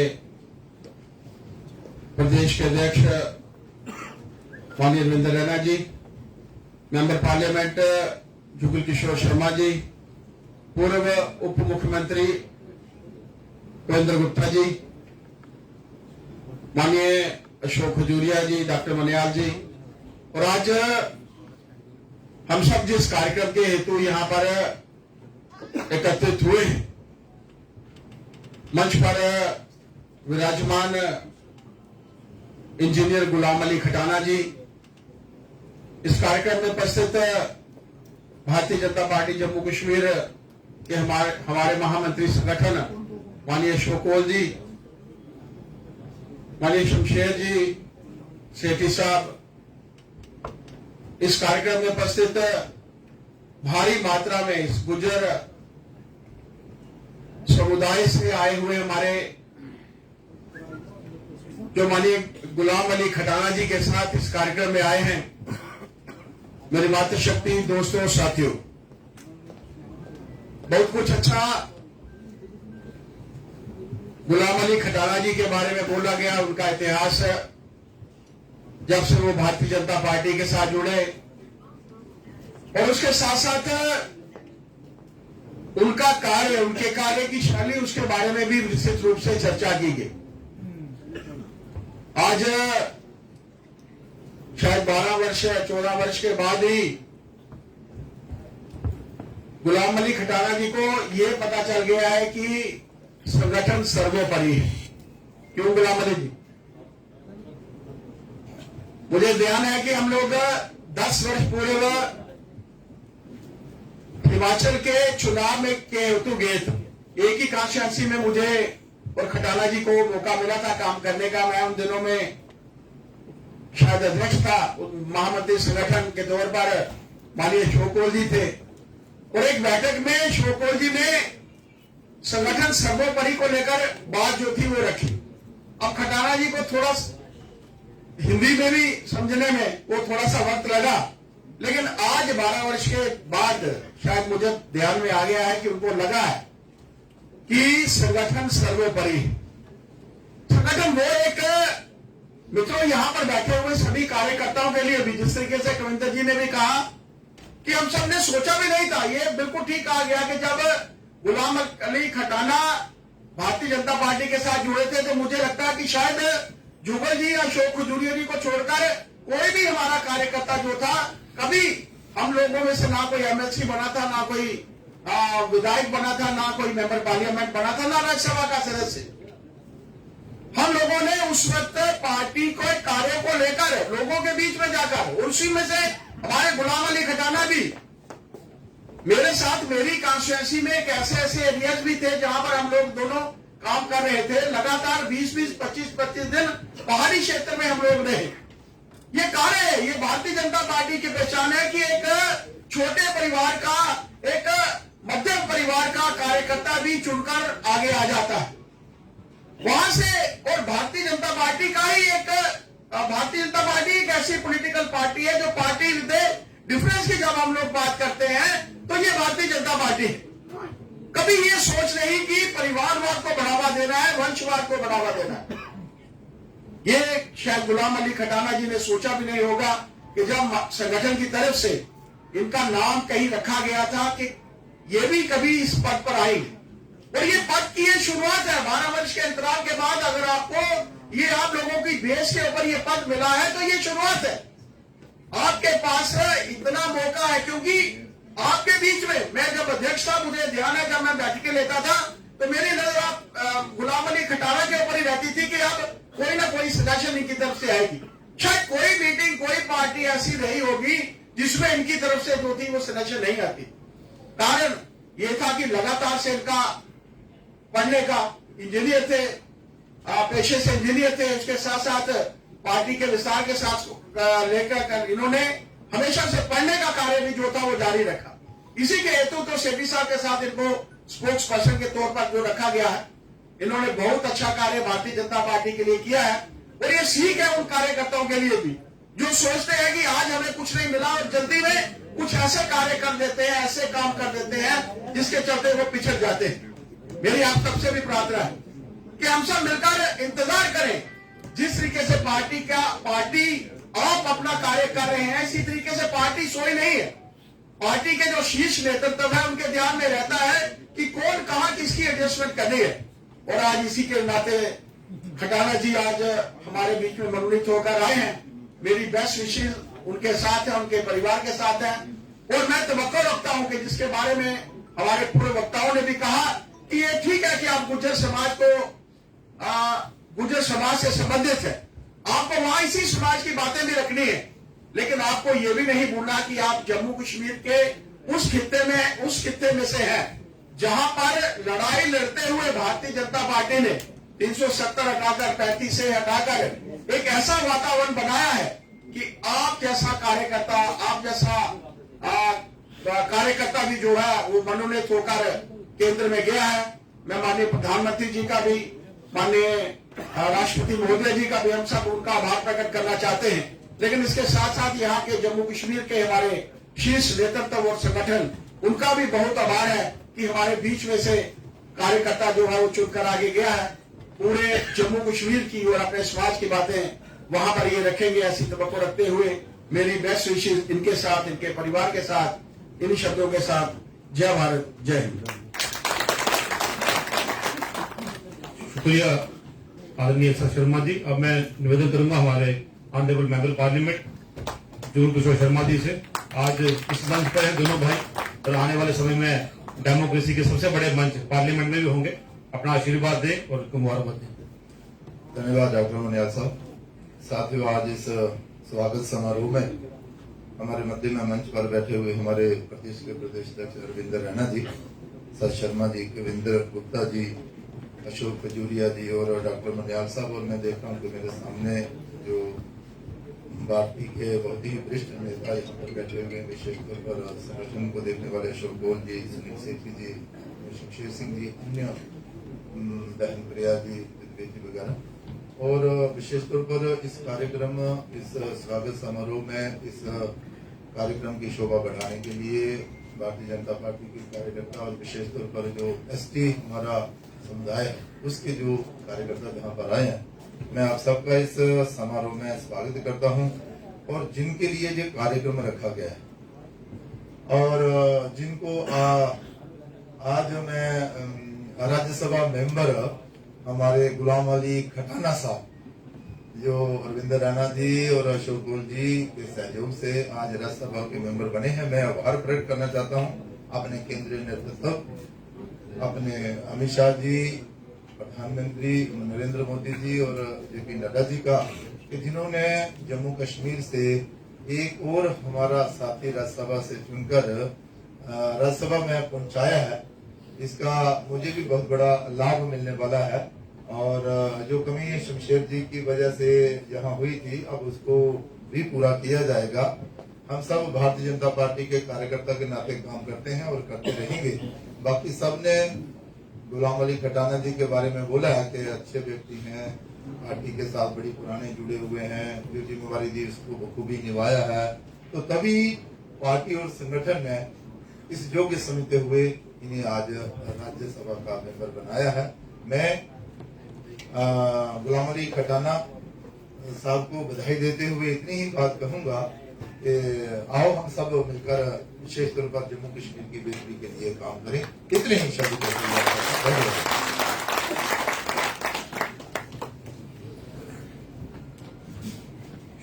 प्रदेश के अध्यक्ष माननीय रविंद्र रैना जी, मेंबर पार्लियामेंट जुगल किशोर शर्मा जी, पूर्व उप मुख्यमंत्री कविंद्र गुप्ता जी, माननीय अशोक खजूरिया जी, डॉक्टर मनियाल जी, और आज हम सब जिस कार्यक्रम के हेतु यहां पर एकत्रित हुए हैं, मंच पर विराजमान इंजीनियर गुलाम अली खटाना जी, इस कार्यक्रम में उपस्थित भारतीय जनता पार्टी जम्मू कश्मीर के हमारे महामंत्री संगठन माननीय अशोक ओल जी, माननीय शमशेर जी, सेठी साहब, इस कार्यक्रम में उपस्थित भारी मात्रा में इस गुर्जर समुदाय से आए हुए हमारे जो माननीय गुलाम अली खटाना जी के साथ इस कार्यक्रम में आए हैं, मेरी मातृशक्ति दोस्तों साथियों, बहुत कुछ अच्छा गुलाम अली खटाना जी के बारे में बोला गया। उनका इतिहास जब से वो भारतीय जनता पार्टी के साथ जुड़े और उसके साथ साथ उनका कार्य, उनके कार्य की शैली, उसके बारे में भी विस्तृत रूप से चर्चा की गई। आज शायद 12 वर्ष 14 वर्ष के बाद ही गुलाम अली खटाना जी को यह पता चल गया है कि संगठन सर्वोपरि है। क्यों गुलाम अली जी? मुझे ध्यान है कि हम लोग 10 वर्ष पूर्व हिमाचल के चुनाव में के हेतु गए थे। एक ही कॉन्स्टिट्यूंसी में मुझे और खटाना जी को मौका मिला था काम करने का। मैं उन दिनों में शायद अध्यक्ष था, महामंत्री संगठन के तौर पर माननीय अशोक ओल जी थे, और एक बैठक में अशोक ओल जी ने संगठन सर्वोपरि को लेकर बात जो थी वो रखी। अब खटाना जी को थोड़ा हिंदी में भी समझने में वो थोड़ा सा वक्त लगा, लेकिन आज 12 वर्ष के बाद शायद मुझे ध्यान में आ गया है कि उनको लगा है कि संगठन सर्वोपरि। संगठन वो एक, मित्रों यहां पर बैठे हुए सभी कार्यकर्ताओं के लिए भी, जिस तरीके से कविंदर जी ने भी कहा कि हम सब ने सोचा भी नहीं था, ये बिल्कुल ठीक कहा गया कि जब गुलाम अली खटाना भारतीय जनता पार्टी के साथ जुड़े थे तो मुझे लगता है कि शायद जुगल जी, अशोक खजूरिया जी को छोड़कर कोई भी हमारा कार्यकर्ता जो था, कभी हम लोगों में से ना कोई एमएलसी बना था, ना कोई विधायक बना था, ना कोई मेंबर पार्लियामेंट बना था, ना राज्यसभा का सदस्य। हम लोगों ने उस वक्त पार्टी को कार्य को लेकर लोगों के बीच में जाकर, उसी में से हमारे गुलाम अली खटाना भी मेरे साथ, मेरी कॉन्स्टिट्यूंसी में एक ऐसे एरियाज भी थे जहां पर हम लोग दोनों काम कर रहे थे। लगातार 20-20, 25-25 दिन पहाड़ी क्षेत्र में हम लोग रहे। ये कार्य है, ये भारतीय जनता पार्टी की पहचान है कि एक छोटे परिवार का, एक मध्यम परिवार का कार्यकर्ता भी चुनकर आगे आ जाता है वहां से। और भारतीय जनता पार्टी का ही एक, भारतीय जनता पार्टी एक ऐसी पॉलिटिकल पार्टी है जो पार्टी विद डिफरेंस की जब हम लोग बात करते हैं तो ये भारतीय जनता पार्टी है। कभी ये सोच नहीं कि परिवारवाद को बढ़ावा देना है, वंशवाद को बढ़ावा देना है। ये शायद गुलाम अली खटाना जी ने सोचा भी नहीं होगा कि जब संगठन की तरफ से इनका नाम कहीं रखा गया था कि ये भी कभी इस पद पर आएंगे। और ये पद की ये शुरुआत है। 12 वर्ष के अंतराल के बाद अगर आपको ये आप लोगों की बेस के ऊपर ये पद मिला है तो ये शुरुआत है। आपके पास इतना मौका है, क्योंकि आपके बीच में मैं जब अध्यक्ष था, मुझे ध्यान है जब मैं बैठकें लेता था तो मेरी नजर आप गुलाम अली खटाना के ऊपर ही रहती थी कि अब कोई ना कोई सजेशन इनकी तरफ से आएगी। शायद कोई मीटिंग, कोई पार्टी ऐसी रही होगी जिसमें इनकी तरफ से जो थी वो सजेशन नहीं आती। कारण ये था कि लगातार से इनका पढ़ने का, इंजीनियर थे, पेशे से इंजीनियर थे, उसके साथ साथ पार्टी के विस्तार के साथ लेकर इन्होंने हमेशा से पढ़ने का कार्य भी जो था वो जारी रखा। इसी के हेतु तो सेठी साहब के साथ इनको स्पोक्स पर्सन के तौर पर जो रखा गया है, इन्होंने बहुत अच्छा कार्य भारतीय जनता पार्टी के लिए किया है। और ये सीख है उन कार्यकर्ताओं के लिए भी जो सोचते हैं कि आज हमें कुछ नहीं मिला और जल्दी में कुछ ऐसे कार्य कर देते हैं, ऐसे काम कर देते हैं जिसके चलते वो पिछड़ जाते हैं। मेरी आप सबसे भी प्रार्थना है कि हम सब मिलकर इंतजार करें, जिस तरीके से पार्टी आप अपना कार्य कर रहे हैं, इसी तरीके से पार्टी सोई नहीं है। पार्टी के जो शीर्ष नेतृत्व है उनके ध्यान में रहता है कि कौन कहां किसकी एडजस्टमेंट करनी है। और आज इसी के नाते खटाना जी आज हमारे बीच में मनोनीत होकर आए हैं। मेरी बेस्ट विशेष उनके साथ है, उनके परिवार के साथ है। और मैं तवक्को रखता हूं कि जिसके बारे में हमारे पूर्व वक्ताओं ने भी कहा कि ये ठीक है कि आप गुर्जर समाज से संबंधित है, आपको वहां इसी समाज की बातें भी रखनी है, लेकिन आपको ये भी नहीं भूलना कि आप जम्मू कश्मीर के उस खित्ते में से हैं जहां पर लड़ाई लड़ते हुए भारतीय जनता पार्टी ने 370 हटाकर 35 से हटाकर एक ऐसा वातावरण बनाया है कि आप जैसा कार्यकर्ता, आप जैसा कार्यकर्ता भी जो है वो मनोनीत होकर केंद्र में गया है। मैं माननीय प्रधानमंत्री जी का भी, माननीय राष्ट्रपति महोदय जी का भी हम सब उनका आभार प्रकट करना चाहते हैं। लेकिन इसके साथ साथ यहाँ के जम्मू कश्मीर के हमारे शीर्ष नेतृत्व और संगठन, उनका भी बहुत आभार है कि हमारे बीच में से कार्यकर्ता जो है वो चुनकर आगे गया है। पूरे जम्मू कश्मीर की और अपने समाज की बातें वहां पर ये रखेंगे, ऐसी तवक्को रखते हुए मेरी बेस्ट विशेष इनके साथ, इनके परिवार के साथ, इन्हीं शब्दों के साथ, जय भारत, जय हिंद। शुक्रिया आदरणीय सर शर्मा जी। अब मैं निवेदन करूंगा हमारे honourable member parliament Jugal Kishore Sharma ji से। आज इस मंच पर है दोनों भाई और आने वाले समय में डेमोक्रेसी के सबसे बड़े मंच पार्लियामेंट में भी होंगे। अपना आशीर्वाद दें और मुबारकबाद दें। धन्यवाद डॉक्टर मनियाल साहब। साथियों, आज इस स्वागत समारोह में हमारे मध्य में मंच पर बैठे हुए हमारे प्रदेश के प्रदेश अध्यक्ष रविंद्र रैना जी, सर शर्मा जी, कविंद्र गुप्ता जी, अशोक खजूरिया जी और डॉक्टर मनियाल साहब। और मैं देख रहा हूँ कि मेरे सामने जो पार्टी के बहुत ही वरिष्ठ नेता यहाँ पर बैठे हुए हैं, विशेष तौर पर संगठन को देखने वाले अशोक गोल जी, सुनील सेठी जी, शमशेर सिंह जी, अन्य बहन प्रिया जी, जी वगैरह। और विशेष तौर पर इस कार्यक्रम, इस स्वागत समारोह में इस कार्यक्रम की शोभा बढ़ाने के लिए भारतीय जनता पार्टी के कार्यकर्ता और विशेष तौर पर जो एसटी हमारा समुदाय है उसके जो कार्यकर्ता जहाँ पर आए हैं, मैं आप सबका इस समारोह में स्वागत करता हूं। और जिनके लिए ये कार्यक्रम रखा गया है और जिनको आज मैं राज्यसभा मेंबर हमारे गुलाम अली खटाना साहब, जो रविंद्र रैना जी और अशोक गोल जी के सहयोग से आज राज्यसभा के मेंबर बने हैं, मैं आभार प्रकट करना चाहता हूं अपने केंद्रीय नेतृत्व, अपने अमित शाह जी, प्रधानमंत्री नरेंद्र मोदी जी और जेपी नड्डा जी का, कि जिन्होंने जम्मू कश्मीर से एक और हमारा साथी राज्यसभा से चुनकर राज्यसभा में पहुंचाया है। इसका मुझे भी बहुत बड़ा लाभ मिलने वाला है। और जो कमी शमशेर जी की वजह से यहाँ हुई थी, अब उसको भी पूरा किया जाएगा। हम सब भारतीय जनता पार्टी के कार्यकर्ता के नाते काम करते हैं और करते रहेंगे। बाकी सबने गुलाम अली खटाना जी के बारे में बोला है कि अच्छे व्यक्ति हैं, पार्टी के साथ बड़ी पुराने जुड़े हुए हैं, जो जिम्मेवारी दी उसको बखूबी निभाया है। तो तभी पार्टी और संगठन ने इस योग्य समझते हुए इन्हें आज राज्यसभा का मेंबर बनाया है। मैं गुलाम अली खटाना साहब को बधाई देते हुए इतनी ही बात कहूंगा कि आओ हम सब मिलकर विशेष तौर पर जम्मू कश्मीर की बेहतरी के लिए काम करें। इतने ही शब्द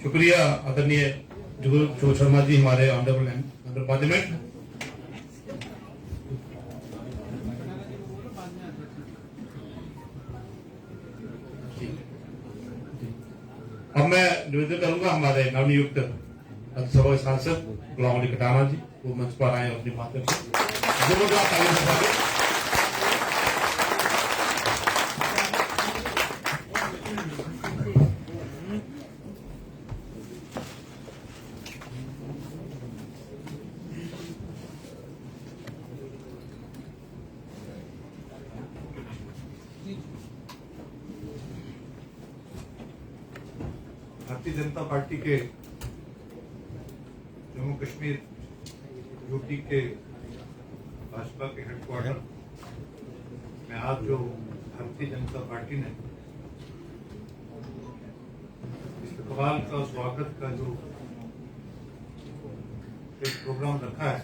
शुक्रिया आदरणीय जुगल किशोर शर्मा जी, हमारे ऑनरेबल मेंबर पार्लियामेंट। अब मैं निवेदन करूंगा हमारे नवनियुक्त राज्यसभा के सांसद गुलाम अली खटाना जी, वो मंच पर आए अपनी बात रखें। भारतीय जनता पार्टी के जम्मू कश्मीर यूटी के भाजपा के हेडक्वार्टर में आज जो भारतीय जनता पार्टी ने इस्तकबाल का स्वागत का जो एक प्रोग्राम रखा है,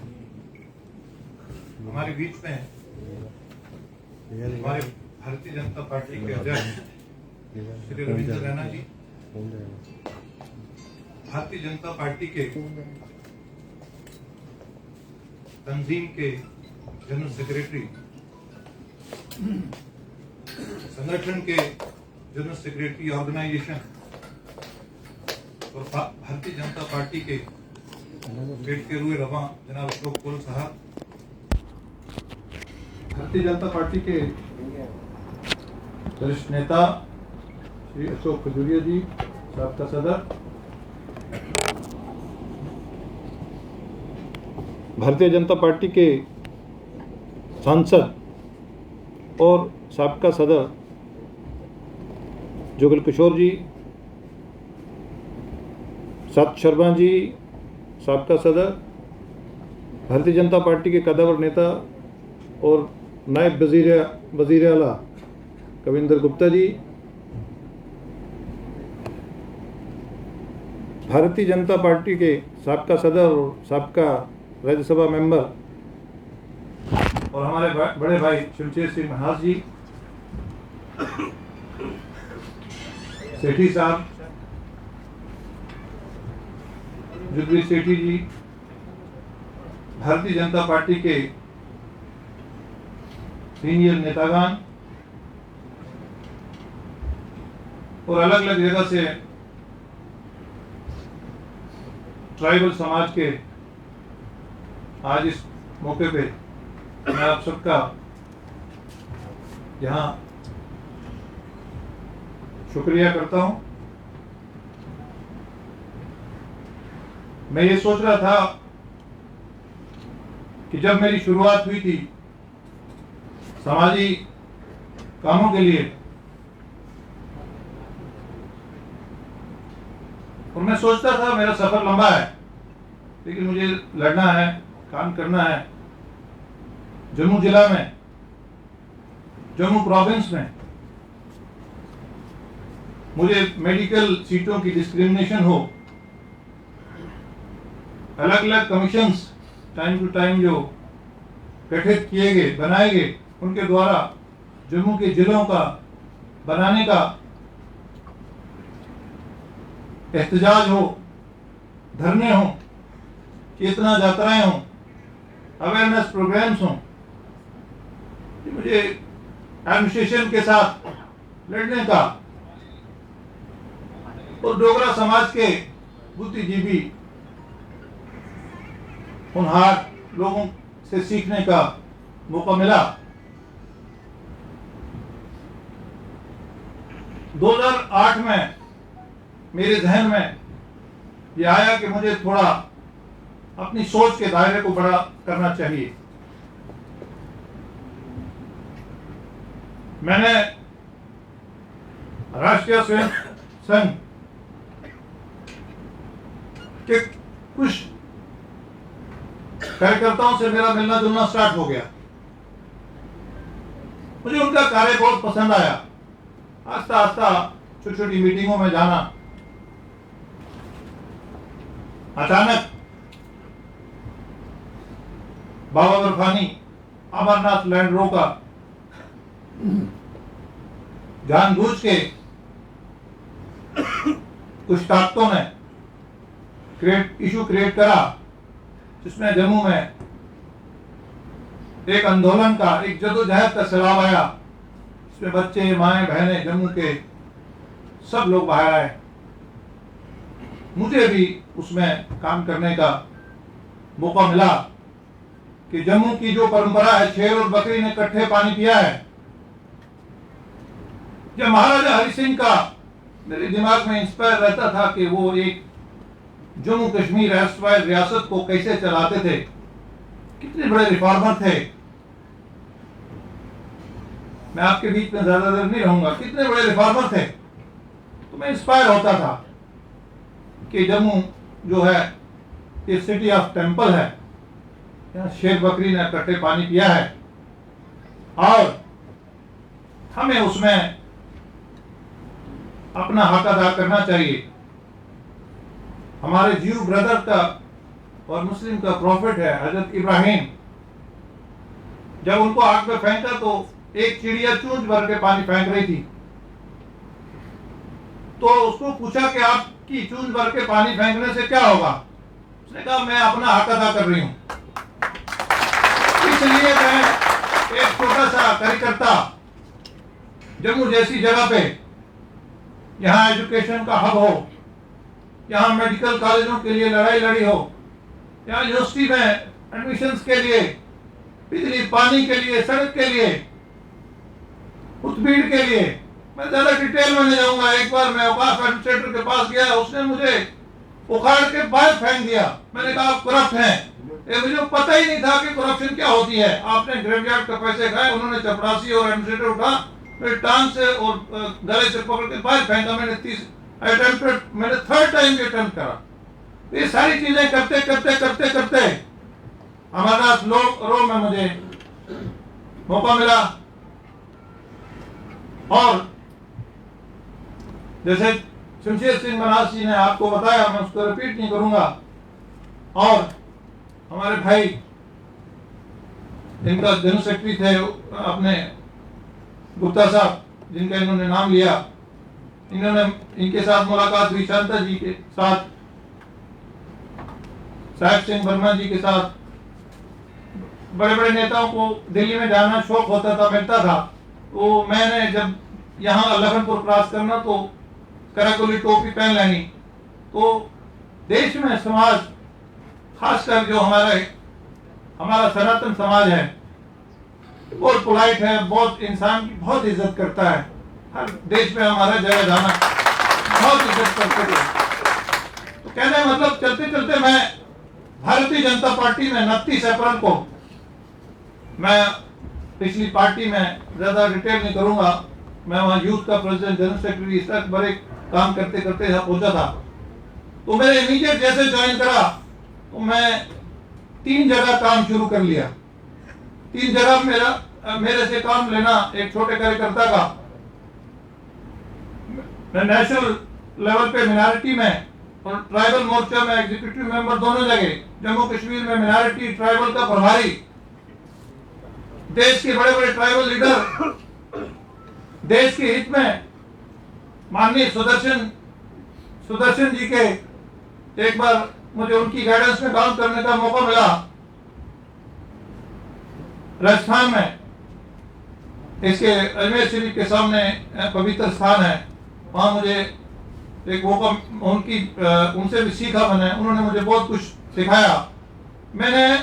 हमारे बीच में हमारे भारतीय जनता पार्टी के अध्यक्ष श्री रविंद्र रैना जी, भारतीय जनता पार्टी के तंजीम के जनरल सेक्रेटरी, संगठन के जनरल सेक्रेटरी ऑर्गेनाइजेशन और भारतीय जनता पार्टी के पेट के रुए रवा जनाब अशोक कुल साहब, भारतीय जनता पार्टी के वरिष्ठ नेता श्री अशोक खजूरिया जी, साबका सदर, भारतीय जनता पार्टी के सांसद और साबका सदर जुगल किशोर जी, सत शर्मा जी, साबका सदर, भारतीय जनता पार्टी के कदावर नेता और नायब वजीर आला कविंदर गुप्ता जी, भारतीय जनता पार्टी के साबका सदर और साबका राज्यसभा मेंबर और हमारे बड़े भाई शिवचेर सिंह महास जी, सेठी साहब, जुगवीर सेठी जी, भारतीय जनता पार्टी के सीनियर नेतागण और अलग अलग जगह से ट्राइबल समाज के आज इस मौके पे मैं आप सबका यहाँ शुक्रिया करता हूँ। मैं ये सोच रहा था कि जब मेरी शुरुआत हुई थी सामाजिक कामों के लिए, और मैं सोचता था मेरा सफर लंबा है, लेकिन मुझे लड़ना है, काम करना है। जम्मू जिला में, जम्मू प्रोविंस में मुझे मेडिकल सीटों की डिस्क्रिमिनेशन हो, अलग अलग कमीशंस टाइम टू टाइम जो गठित किए गए, बनाए गए, उनके द्वारा जम्मू के जिलों का बनाने का एहतजाज हो, धरने हो, चेतना यात्राएं हो, अवेयरनेस प्रोग्राम्स हो, मुझे एडमिनिस्ट्रेशन के साथ लड़ने का और डोगरा समाज के बुद्धिजीवी होनहार लोगों से सीखने का मौका मिला। 2008 में मेरे जहन में ये आया कि मुझे थोड़ा अपनी सोच के दायरे को बड़ा करना चाहिए। मैंने राष्ट्रीय स्वयं संघ के कुछ कार्यकर्ताओं से मेरा मिलना जुलना स्टार्ट हो गया। मुझे उनका कार्य बहुत पसंद आया। आस्ता आस्ता छोटी छोटी मीटिंगों में जाना, अचानक बाबा बर्फानी अमरनाथ लैंड रोका जानबूझ के कुछ ताकतों ने इशू क्रिएट करा, जिसमें जम्मू में एक आंदोलन का, एक जदोजहद का सैलाब आया। इसमें बच्चे, माएं, बहनें, जम्मू के सब लोग बाहर आए। मुझे भी उसमें काम करने का मौका मिला कि जम्मू की जो परंपरा है, शेर और बकरी ने इकट्ठे पानी पिया है, जब महाराजा हरि सिंह का मेरे दिमाग में इंस्पायर रहता था कि वो एक जम्मू कश्मीर राष्ट्रवाद रियासत को कैसे चलाते थे, कितने बड़े रिफॉर्मर थे। मैं आपके बीच में ज्यादा देर नहीं रहूंगा, कितने बड़े रिफॉर्मर थे, तो मैं इंस्पायर होता था। कि जम्मू जो है ये सिटी ऑफ टेम्पल है, यहाँ शेर बकरी ने कट्टे पानी पिया है और हमें उसमें अपना हक अदा करना चाहिए। हमारे जीव ब्रदर का और मुस्लिम का प्रॉफिट है हजरत इब्राहिम, जब उनको आग में फेंका तो एक चिड़िया चूंझ भर के पानी फेंक रही थी, तो उसको पूछा कि आपकी चूंझ भर के पानी फेंकने से क्या होगा? उसने कहा मैं अपना हक अदा कर रही हूं। इसलिए मैं एक छोटा सा कार्यकर्ता जम्मू जैसी जगह पे, यहाँ एजुकेशन का हब हो, यहाँ मेडिकल कॉलेजों के लिए लड़ाई लड़ी हो, यहाँ यूनिवर्सिटी में एडमिशंस के लिए, बिजली पानी के लिए, सड़क के लिए, उत्पीड़ के लिए, मैं ज्यादा डिटेल में नहीं जाऊंगा। एक बार मैं औकाफ एडमिनिस्ट्रेटर के पास गया, उसने मुझे उखाड़ के बाहर फेंक दिया। मैंने कहा आप करप्ट हैं। ये मुझे पता ही नहीं था कि करप्शन क्या होती है। आपने ग्रेवयार्ड का पैसे खाए, उन्होंने चपरासी और एडमिनिस्ट्रेटर उठा, मेरे टांग से और गले से पकड़ के बाहर फेंका। मैंने थर्ड टाइम भी अटेम्प्ट करा। ये सारी चीजें करते करते करते करते अमरनाथ रो में मुझे मौका मिला, और जैसे शमशेर सिंह मनास जी ने आपको बताया, मैं उसको रिपीट नहीं करूंगा। और हमारे भाई जिनका जनरल सेक्रेटरी थे अपने गुप्ता साहब, जिनका इन्होंने नाम लिया, इनके साथ मुलाकात हुई, शांता जी के साथ, साहिब सिंह वर्मा जी के साथ। बड़े बड़े नेताओं को दिल्ली में जाना शौक होता था, मिलता था। तो मैंने जब यहाँ लखनपुर क्रॉस करना तो कराकोली टोपी पहन लेनी। तो देश में समाज, खासकर जो हमारा सनातन समाज है, बहुत पोलाइट है, बहुत इंसान की बहुत इज्जत करता है। हर देश में हमारा जगह जाना बहुत इज्जत करते थे। तो कहने मतलब चलते चलते मैं भारतीय जनता पार्टी में 29 अप्रैल को, मैं पिछली पार्टी में ज्यादा डिटेल नहीं करूंगा, मैं वहां यूथ का प्रेसिडेंट, जनरल सेक्रेटरी, इस तक बड़े काम करते करते यहाँ पहुंचा था। तो मैंने इमीडिएट जैसे ज्वाइन करा तो मैं 3 जगह काम शुरू कर लिया। 3 जगह मेरे से काम लेना एक छोटे कार्यकर्ता का। मैं नेशनल लेवल पे मिनॉरिटी में और ट्राइबल मोर्चा में एग्जीक्यूटिव मेंबर दोनों जगह, जम्मू कश्मीर में मिनॉरिटी ट्राइबल का प्रभारी, देश के बड़े बड़े ट्राइबल लीडर, देश के हित में माननीय सुदर्शन जी के, एक बार मुझे उनकी गाइडेंस में काम करने का मौका मिला राजस्थान में। इसके अजमेर शरीफ के सामने पवित्र स्थान है, वहां मुझे एक मौका, उनसे भी सीखा मैंने, उन्होंने मुझे बहुत कुछ सिखाया। मैंने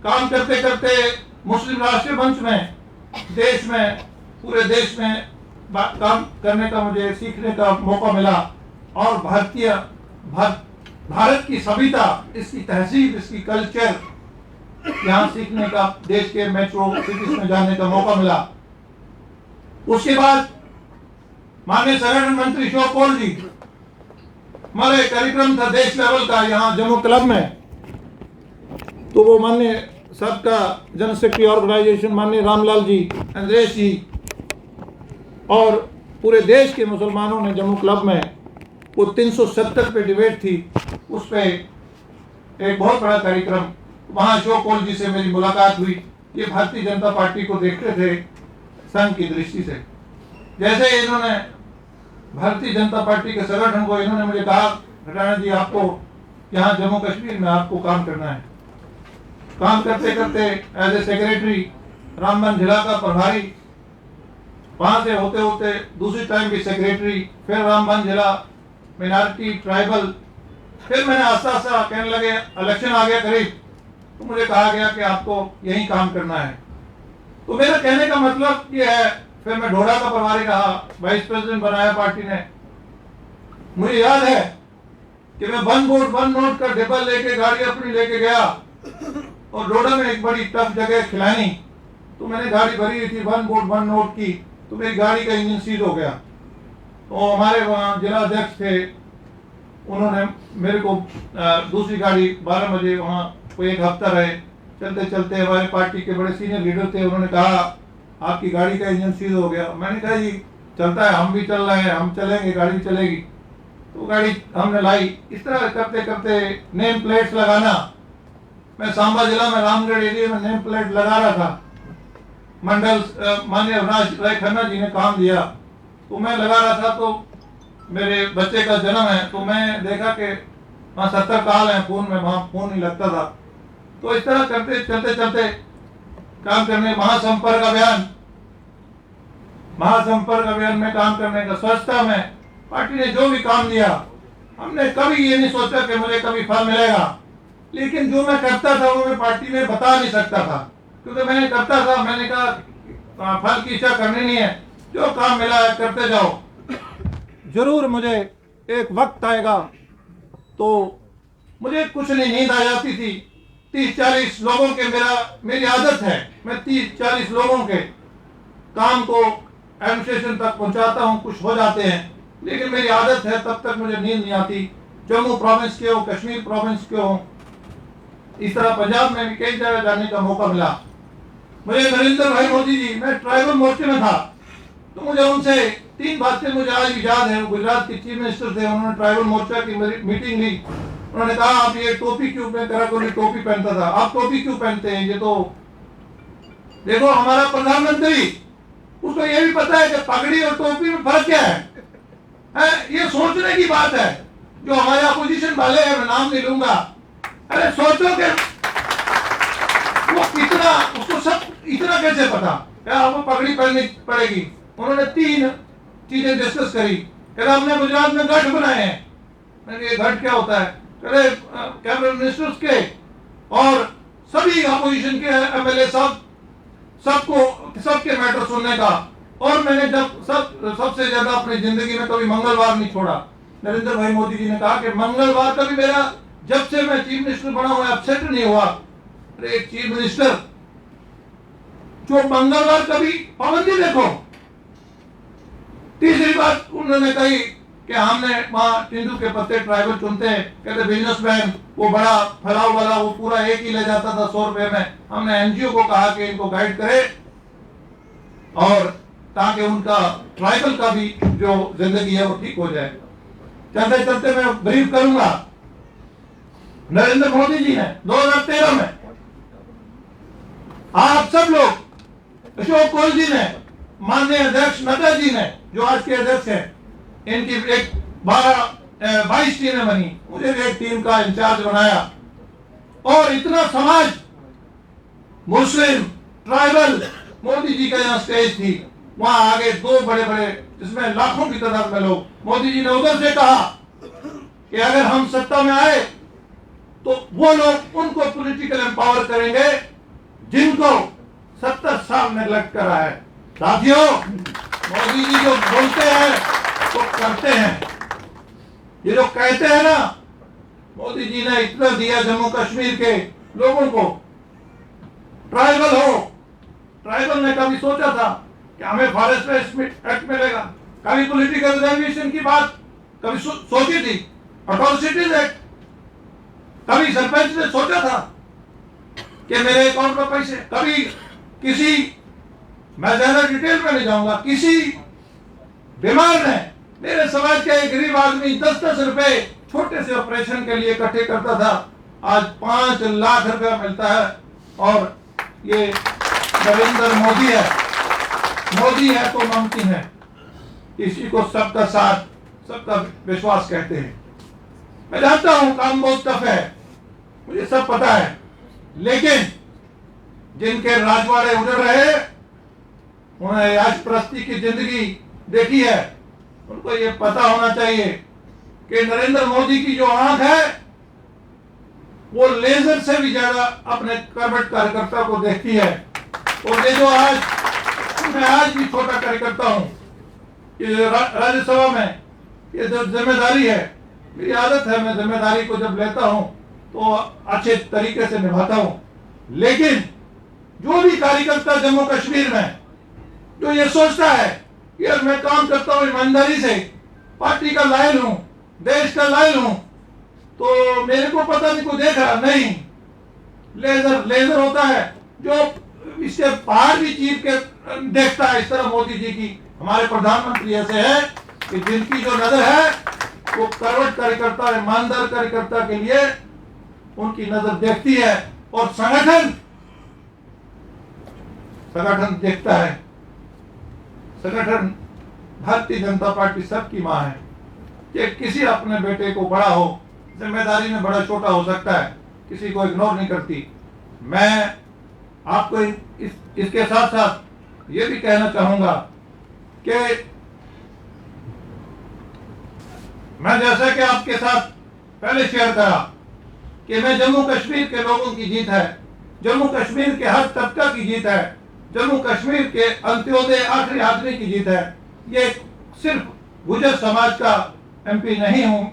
काम करते करते मुस्लिम राष्ट्रीय मंच में, देश में, पूरे देश में काम करने का मुझे सीखने का मौका मिला। और भारत की सभ्यता, इसकी तहजीब, इसकी कल्चर यहाँ सीखने का, देश के मेट्रो सिटीज में जाने का मौका मिला। उसके बाद माननीय संगठन मंत्री शिव पॉल जी, हमारा एक कार्यक्रम था देश लेवल का यहाँ जम्मू क्लब में, तो वो माननीय सबका जनरल सेक्रेटरी ऑर्गेनाइजेशन माननीय रामलाल जी, अंद्रेश जी और पूरे देश के मुसलमानों ने जम्मू क्लब में, वो 370 पे डिबेट थी, उस पे एक बहुत बड़ा कार्यक्रम, वहाँ शिव पॉल जी से मेरी मुलाकात हुई। ये भारतीय जनता पार्टी को देखते थे संघ की दृष्टि से। जैसे इन्होंने भारतीय जनता पार्टी के संगठन को, इन्होंने मुझे कहा राणा जी आपको यहाँ जम्मू कश्मीर में आपको काम करना है। काम करते करते एज ए सेक्रेटरी, रामबन जिला का प्रभारी, वहां से होते होते दूसरी टाइम भी सेक्रेटरी, फिर रामबन जिला, मिनॉरिटी, ट्राइबल, फिर मैंने आस्ता आस्ता कहने लगे, इलेक्शन आ गया करीब, तो मुझे कहा गया कि आपको यही काम करना है। तो मेरा कहने का मतलब ये है, फिर मैं ढोड़ा का प्रभारी रहा, वाइस प्रेसिडेंट बनाया पार्टी ने। मुझे याद है कि मैं वन नोट का डिब्बा लेके, गाड़ी अपनी लेके गया और डोडा में एक बड़ी टफ जगह खिलानी, तो मैंने गाड़ी भरी हुई थी वन नोट की, तो मेरी गाड़ी का इंजन सीज हो गया। तो हमारे वहाँ जिला अध्यक्ष थे, उन्होंने मेरे को दूसरी गाड़ी 12 बजे वहाँ कोई एक हफ्ता रहे। चलते चलते हमारे पार्टी के बड़े सीनियर लीडर थे, उन्होंने कहा आपकी गाड़ी का इंजन सीज हो गया। मैंने कहा जी चलता है, हम भी चल रहे हैं, हम चलेंगे, गाड़ी भी चलेगी। तो गाड़ी हमने लाई। इस तरह करते करते नेम प्लेट्स लगाना, मैं सांबा जिला में रामगढ़ एरिया में नेम प्लेट लगा रहा था। मंडल माननीय अविनाश राय खन्ना जी ने काम दिया, तो मैं लगा रहा था। तो मेरे बच्चे का जन्म है, तो मैं देखा कि वहाँ 70 कॉल है फोन में, वहाँ फोन नहीं लगता था। तो इस तरह करते चलते चलते काम करने, महासंपर्क अभियान में काम करने का, स्वच्छता में पार्टी ने जो भी काम दिया, हमने कभी ये नहीं सोचा कि मुझे कभी फल मिलेगा। लेकिन जो मैं करता था वो मैं पार्टी में बता नहीं सकता था, क्योंकि मैंने करता था। मैंने कहा फल की इच्छा करनी नहीं है, जो काम मिला है करते जाओ। जरूर मुझे एक वक्त आएगा तो मुझे कुछ नहीं, नींद आ जाती थी। 30-40 लोगों के मेरी आदत है, मैं 30-40 लोगों के काम को एडमिनिस्ट्रेशन तक पहुंचाता हूं। कुछ हो जाते हैं, लेकिन मेरी आदत है, तब तक मुझे नींद नहीं आती। जम्मू प्रोविंस के हो, कश्मीर प्रोविंस के हो, इस तरह पंजाब में भी कई जगह जाने का मौका मिला। मुझे नरेंद्र भाई मोदी जी, मैं ट्राइबल मोर्चे में था, तो मुझे उनसे 3 बातें मुझे आज भी याद है। गुजरात के चीफ मिनिस्टर थे, उन्होंने ट्राइबल मोर्चा की मीटिंग ली। उन्होंने कहा आप ये टोपी क्यों पहन, कोई टोपी पहनता था, आप टोपी क्यों पहनते हैं? ये तो देखो हमारा प्रधानमंत्री, उसको ये भी पता है कि पगड़ी और टोपी में फर्क क्या है? ये सोचने की बात है। जो हमारे अपोजिशन वाले हैं, मैं नाम नहीं लूंगा, अरे सोचो कि वो कितना, उसको सब इतना कैसे पता क्या आपको पगड़ी पहननी पड़ेगी? उन्होंने 3 चीजें डिस्कस करी। कहते हमने गुजरात में गठ बनाए हैं। मैंने ये गठ क्या होता है? कहते कैबिनेट मिनिस्टर्स के और सभी अपोजिशन के एमएलए सबके मैटर सुनने का। और मैंने जब सबसे ज्यादा अपनी जिंदगी में कभी मंगलवार नहीं छोड़ा। नरेंद्र भाई मोदी जी ने कहा कि मंगलवार कभी मेरा, जब से मैं चीफ मिनिस्टर बना हुआ, अपसेट नहीं हुआ। अरे एक चीफ मिनिस्टर जो मंगलवार कभी पाबंदी देखो। तीसरी बात उन्होंने कही कि हमने वहां टिंडू के पत्ते ट्राइबल चुनते हैं। कहते बिजनेसमैन वो बड़ा फैलाव वाला, वो पूरा एक ही ले जाता था 100 रुपए में। हमने एनजीओ को कहा कि इनको गाइड करे, और ताकि उनका ट्राइबल का भी जो जिंदगी है वो ठीक हो जाए। चलते चलते मैं ब्रीफ करूंगा। नरेंद्र मोदी जी ने 2013 में, आप सब लोग, अशोक कोल जी ने, माननीय अध्यक्ष नड्डा जी ने, जो आज के अध्यक्ष हैं, इनकी एक 22 टीमें बनी, मुझे भी एक टीम का इंचार्ज बनाया। और इतना समाज, मुस्लिम, ट्राइबल, मोदी जी का यहाँ स्टेज थी, वहां आगे 2 बड़े बड़े, जिसमें लाखों की तादाद में लोग। मोदी जी ने उधर से कहा कि अगर हम सत्ता में आए तो वो लोग, उनको पॉलिटिकल एम्पावर करेंगे जिनको 70 साल नेग्लेक्ट करा है। साथियों, मोदी जी जो बोलते हैं वो करते हैं। ये जो कहते हैं ना, मोदी जी ने इतना दिया जम्मू कश्मीर के लोगों को। ट्राइबल ने कभी सोचा था कि हमें फॉरेस्ट एक्ट मिलेगा? कभी पॉलिटिकल रिजर्वेशन की बात कभी सोची थी? अट्रॉसिटीज एक्ट कभी सरपंच ने सोचा था कि मेरे अकाउंट में पैसे? कभी किसी, मैं ज्यादा डिटेल में नहीं जाऊंगा, किसी बीमार ने, मेरे समाज का एक गरीब आदमी 10-10 रुपए छोटे से ऑपरेशन के लिए इकट्ठे करता था, आज 5 लाख रुपया मिलता है। और ये नरेंद्र मोदी है। मोदी है तो मुमकिन है। इसी को सबका साथ, सबका विश्वास कहते हैं। मैं जानता हूं काम बहुत टफ है, मुझे सब पता है, लेकिन जिनके राजवाड़े उजड़ रहे, उन्होंने राजप्रस्ती की जिंदगी देखी है, उनको ये पता होना चाहिए कि नरेंद्र मोदी की जो आंख है वो लेजर से भी ज्यादा अपने कर्मठ कार्यकर्ता को देखती है। और ये जो मैं आज भी छोटा कार्यकर्ता हूं, ये राज्यसभा में ये जो जिम्मेदारी है, मेरी आदत है, मैं जिम्मेदारी को जब लेता हूं तो अच्छे तरीके से निभाता हूं। लेकिन जो भी कार्यकर्ता जम्मू कश्मीर में जो ये सोचता है यार मैं काम करता हूं ईमानदारी से, पार्टी का लायल हूं, देश का लाइव हूं, तो मेरे को पता नहीं कोई देख रहा नहीं। लेजर होता है जो इससे पहाड़ भी चीर के देखता है। इस तरह मोदी जी की हमारे प्रधानमंत्री ऐसे है कि जिनकी जो नजर है वो करवट कार्यकर्ता, ईमानदार कार्यकर्ता के लिए उनकी नजर देखती है, और संगठन देखता है। संगठन भारतीय जनता पार्टी सबकी मां है कि किसी अपने बेटे को बड़ा हो, जिम्मेदारी में बड़ा छोटा हो सकता है, किसी को इग्नोर नहीं करती। मैं आपको इसके साथ साथ ये भी कहना चाहूंगा कि मैं जैसा कि आपके साथ पहले शेयर करा कि मैं जम्मू कश्मीर के लोगों की जीत है, जम्मू कश्मीर के हर तबका की जीत है, जम्मू कश्मीर के अंत्योदय आखिरी आदमी की जीत है। ये सिर्फ गुजर समाज का एमपी नहीं हूं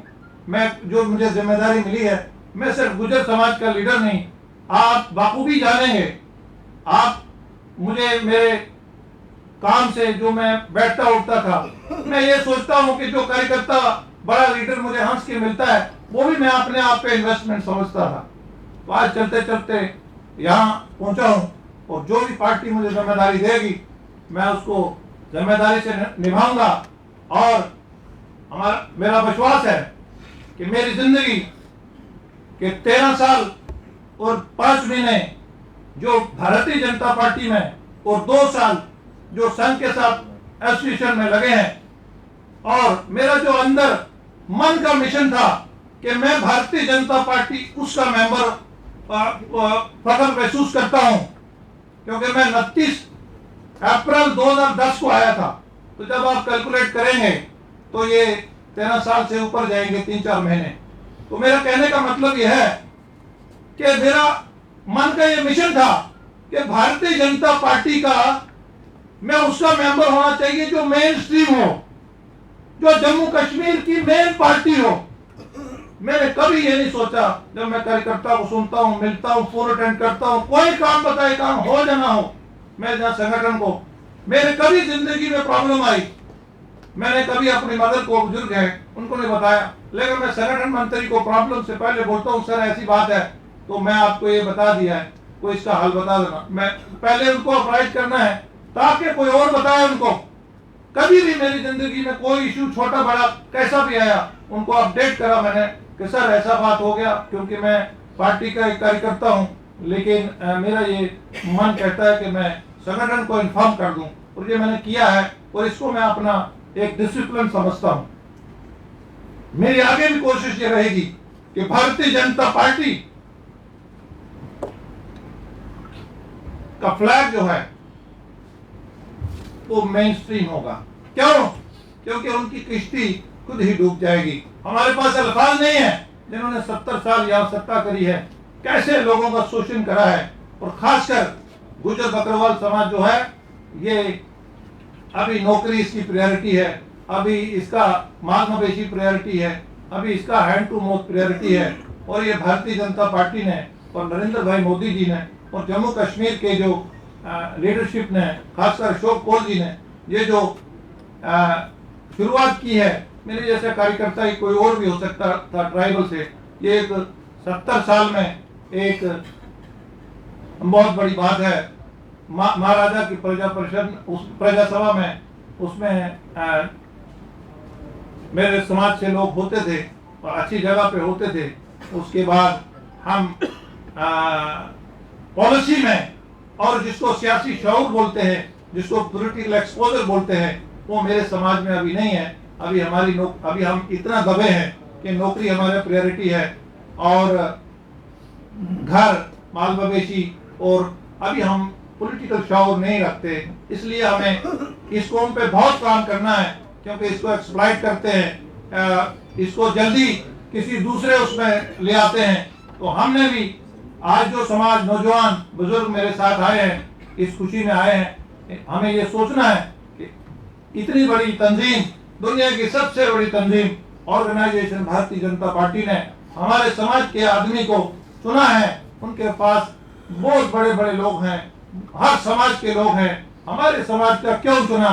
मैं, जो मुझे जिम्मेदारी मिली है, मैं सिर्फ गुजर समाज का लीडर नहीं, आप बाखूबी जानेंगे। आप मुझे मेरे काम से जो मैं बैठता उठता था, मैं ये सोचता हूं कि जो कार्यकर्ता बड़ा लीडर मुझे हंस के मिलता है, वो भी मैं अपने आप पे इन्वेस्टमेंट समझता था। तो आज चलते चलते यहाँ पहुंचा हूं, और जो भी पार्टी मुझे जिम्मेदारी देगी मैं उसको जिम्मेदारी से निभाऊंगा। और मेरा विश्वास है कि मेरी जिंदगी के 13 साल और 5 महीने जो भारतीय जनता पार्टी में और 2 साल जो संघ के साथ एसोसिएशन में लगे हैं, और मेरा जो अंदर मन का मिशन था कि मैं भारतीय जनता पार्टी उसका मेंबर फख्र महसूस करता हूं, क्योंकि मैं 29 अप्रैल 2010 को आया था। तो जब आप कैलकुलेट करेंगे तो ये 13 साल से ऊपर जाएंगे, 3-4 महीने। तो मेरा कहने का मतलब यह है कि मेरा मन का ये मिशन था कि भारतीय जनता पार्टी का मैं उसका मेंबर होना चाहिए जो मेन स्ट्रीम हो, जो जम्मू कश्मीर की मेन पार्टी हो। मैंने कभी ये नहीं सोचा, जब मैं कार्यकर्ता को सुनता हूँ, मिलता हूँ, फोन अटेंड करता हूँ, कोई काम बताए, काम हो या ना हो, मैं जहाँ संगठन को, मेरे कभी जिंदगी में प्रॉब्लम आई, मैंने कभी अपनी मदर को, बुजुर्ग है उनको नहीं बताया, लेकिन मैं संगठन मंत्री को प्रॉब्लम से पहले बोलता हूँ, सर ऐसी बात है, तो मैं आपको ये बता दिया है, कोई इसका हल बता देना। मैं पहले उनको अप्राइज करना है ताकि कोई और बताए उनको। कभी भी मेरी जिंदगी में कोई इशू छोटा बड़ा कैसा भी आया, उनको अपडेट करा मैंने कि सर ऐसा बात हो गया, क्योंकि मैं पार्टी का एक कार्यकर्ता हूं, लेकिन मेरा ये मन कहता है कि मैं संगठन को इन्फॉर्म कर दूं, और ये मैंने किया है, और इसको मैं अपना एक डिसिप्लिन समझता हूं। मेरी आगे भी कोशिश ये रहेगी कि भारतीय जनता पार्टी का फ्लैग जो है वो मेन स्ट्रीम होगा। क्यों? क्योंकि उनकी किश्ती खुद ही डूब जाएगी। हमारे पास अल्फाज नहीं है जिन्होंने 70 साल यहाँ सत्ता करी है, कैसे लोगों का शोषण करा है, और खासकर गुजर बकरवाल समाज जो है, ये अभी नौकरी इसकी प्रायोरिटी है, अभी इसका माल मवेशी प्रायोरिटी है, अभी इसका हैंड टू माउथ प्रायोरिटी है। और ये भारतीय जनता पार्टी ने और नरेंद्र भाई मोदी जी ने और जम्मू कश्मीर के जो लीडरशिप ने, खासकर अशोक कौल जी ने ये जो शुरुआत की है, मेरे जैसे कार्यकर्ता ही कोई और भी हो सकता था ट्राइबल से, ये एक 70 साल में एक बहुत बड़ी बात है। महाराजा की प्रजा परिषद, उस प्रजा सभा में, उसमें मेरे समाज से लोग होते थे और अच्छी जगह पे होते थे। उसके बाद हम पॉलिसी में, और जिसको सियासी शऊर बोलते हैं, जिसको पॉलिटिकल एक्सपोजर बोलते हैं, वो मेरे समाज में अभी नहीं है। अभी अभी हम इतना दबे हैं कि नौकरी हमारा प्रायोरिटी है, और घर, माल मवेशी, और अभी हम पॉलिटिकल शऊर नहीं रखते। इसलिए हमें इस कौम पे बहुत काम करना है, क्योंकि इसको एक्सप्लॉइट करते हैं, इसको जल्दी किसी दूसरे उसमें ले आते हैं। तो हमने भी आज जो समाज, नौजवान, बुजुर्ग मेरे साथ आए हैं, इस खुशी में आए हैं, हमें ये सोचना है कि इतनी बड़ी तंजीम, दुनिया की सबसे बड़ी तंजीम ऑर्गेनाइजेशन भारतीय जनता पार्टी ने हमारे समाज के आदमी को चुना है। उनके पास बहुत बड़े बड़े लोग हैं, हर समाज के लोग हैं। हमारे समाज का क्यों चुना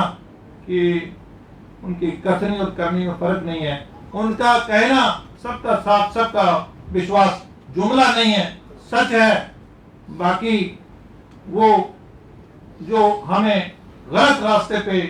कि उनकी कथनी और करनी में फर्क नहीं है। उनका कहना सबका साथ सबका विश्वास जुमला नहीं है, सच है। बाकी वो जो हमें गलत रास्ते पे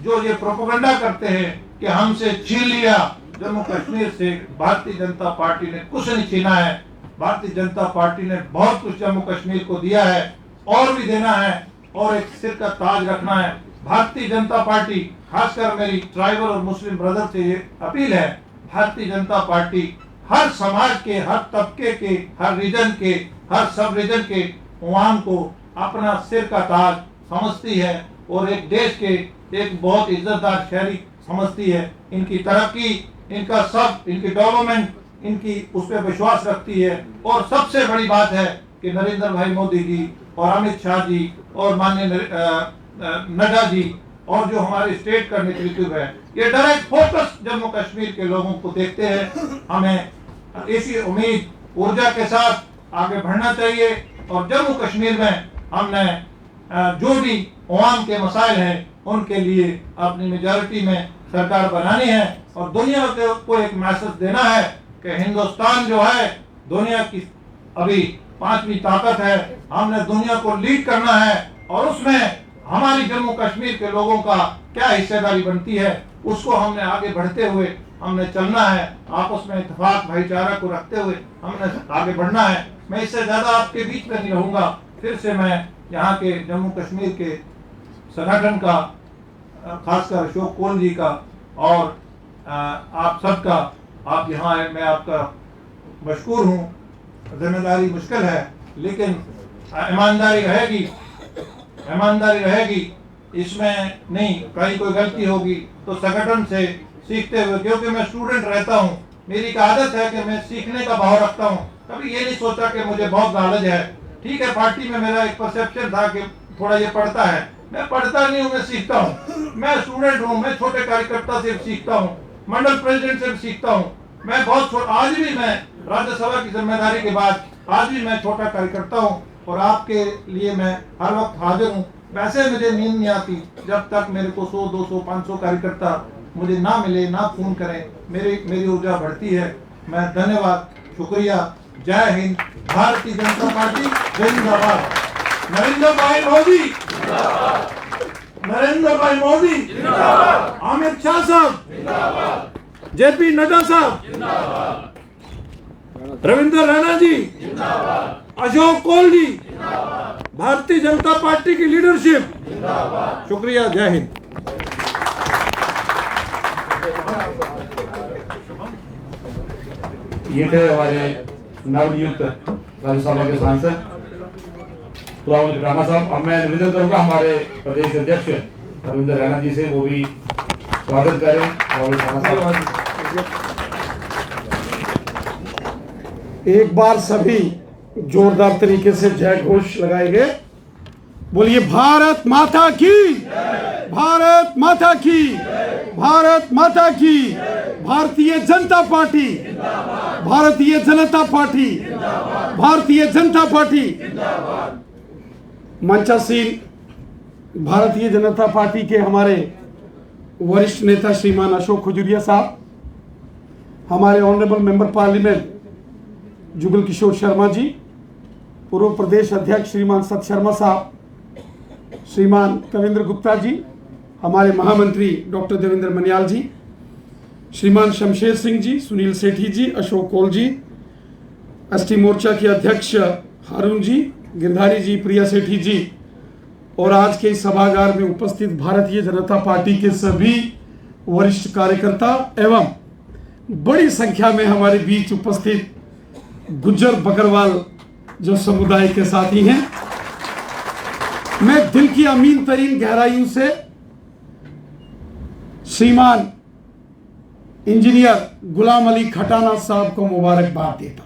जो ये प्रोपेगेंडा करते हैं कि हमसे छीन लिया जम्मू कश्मीर से, भारतीय जनता पार्टी ने कुछ नहीं छीना है। भारतीय जनता पार्टी ने बहुत कुछ जम्मू कश्मीर को दिया है, और भी देना है, और एक सिर का ताज रखना है। भारतीय जनता पार्टी, खासकर मेरी ट्राइबल और मुस्लिम ब्रदर से ये अपील है, भारतीय जनता पार्टी हर समाज के, हर तबके के, हर रीजन के, हर सब रीजन के उवाम को अपना सिर का ताज समझती है और एक देश के एक बहुत इज्जतदार शहरी समझती है। इनकी तरक्की, इनका सब, इनकी डेवलपमेंट, इनकी उस पर विश्वास रखती है। और सबसे बड़ी बात है कि नरेंद्र भाई मोदी जी और अमित शाह जी और माननीय नड्डा जी और जो हमारे स्टेट का नेतृत्व है, ये डायरेक्ट फोकस जम्मू कश्मीर के लोगों को देखते हैं। हमें इसी उम्मीद, ऊर्जा के साथ आगे बढ़ना चाहिए और जम्मू कश्मीर में हमने जो भी अवाम के मसाइल हैं उनके लिए अपनी मेजॉरिटी में सरकार बनानी है और दुनिया को एक मैसेज देना है कि हिंदुस्तान जो है दुनिया की अभी 5वीं ताकत है। हमने दुनिया को लीड करना है और उसमें हमारी जम्मू कश्मीर के लोगों का क्या हिस्सेदारी बनती है, उसको हमने आगे बढ़ते हुए हमने चलना है। आपस में इत्तेफाक भाईचारा को रखते हुए हमने आगे बढ़ना है। मैं इससे ज्यादा आपके बीच में नहीं रहूंगा। फिर से मैं यहाँ के जम्मू कश्मीर के संगठन का, खासकर अशोक कोल जी का और आप सबका, आप यहाँ आए, मैं आपका मशकूर हूँ। जिम्मेदारी मुश्किल है लेकिन ईमानदारी रहेगी, ईमानदारी रहेगी। इसमें नहीं, कहीं कोई गलती होगी तो संगठन से सीखते हुए, क्योंकि मैं स्टूडेंट रहता हूँ, मेरी एक आदत है कि मैं सीखने का भाव रखता हूँ। कभी ये नहीं सोचा कि मुझे बहुत नॉलेज है। ठीक है, पार्टी में मेरा एक परसेप्शन था कि थोड़ा ये पढ़ता है, मैं पढ़ता नहीं हूँ, मैं सीखता हूँ। मैं स्टूडेंट हूँ, मैं छोटे कार्यकर्ता से सीखता हूँ, मंडल प्रेसिडेंट से भी सीखता हूँ। मैं बहुत आज भी मैं राज्यसभा की जिम्मेदारी के बाद आज भी मैं छोटा कार्यकर्ता हूँ और आपके लिए मैं हर वक्त हाजिर हूँ। वैसे मुझे नींद नहीं आती जब तक मेरे को 100, 200, 500 कार्यकर्ता मुझे ना मिले, ना फोन करें। मेरी ऊर्जा बढ़ती है। मैं धन्यवाद, शुक्रिया। जय हिंद, भारतीय जनता पार्टी जिंदाबाद। नरेंद्र भाई मोदी, नरेंद्र भाई मोदी, अमित शाह साहब, जेपी नड्डा साहब, रविंद्र रैना जी, अशोक कोल जी, भारतीय जनता पार्टी की लीडरशिप, शुक्रिया। जय हिंद। ये थे हमारे नवनियुक्त राज्यसभा के सांसद राहुल राणा साहब। अब मैं निवेदन करूंगा हमारे प्रदेश अध्यक्ष रविंद्र रैना जी से, वो भी स्वागत करें। राहुल राणा साहब, एक बार सभी जोरदार तरीके से जय घोष लगाएंगे। बोलिए भारत माता की, भारत माता की, भारत माता की, Bharatiya Janata party, Bharatiya Janata party, Bharatiya Janata party. मंचासीन Bharatiya Janata party के हमारे वरिष्ठ नेता श्रीमान अशोक खजुरिया साहब, हमारे honourable member parliament Jugal Kishore Sharma ji, पूर्व प्रदेश अध्यक्ष श्रीमान सत शर्मा साहब, श्रीमान कविंद्र गुप्ता जी, हमारे महामंत्री डॉक्टर देवेंद्र मनियाल जी, श्रीमान शमशेर सिंह जी, सुनील सेठी जी, अशोक कोल जी, एसटी मोर्चा के अध्यक्ष हारून जी, गिरधारी जी, प्रिया सेठी जी और आज के इस सभागार में उपस्थित भारतीय जनता पार्टी के सभी वरिष्ठ कार्यकर्ता एवं बड़ी संख्या में हमारे बीच उपस्थित गुज्जर बकरवाल जो समुदाय के साथी हैं, मैं दिल की अमीन तरीन गहराइयों से श्रीमान इंजीनियर गुलाम अली खटाना साहब को मुबारकबाद देता।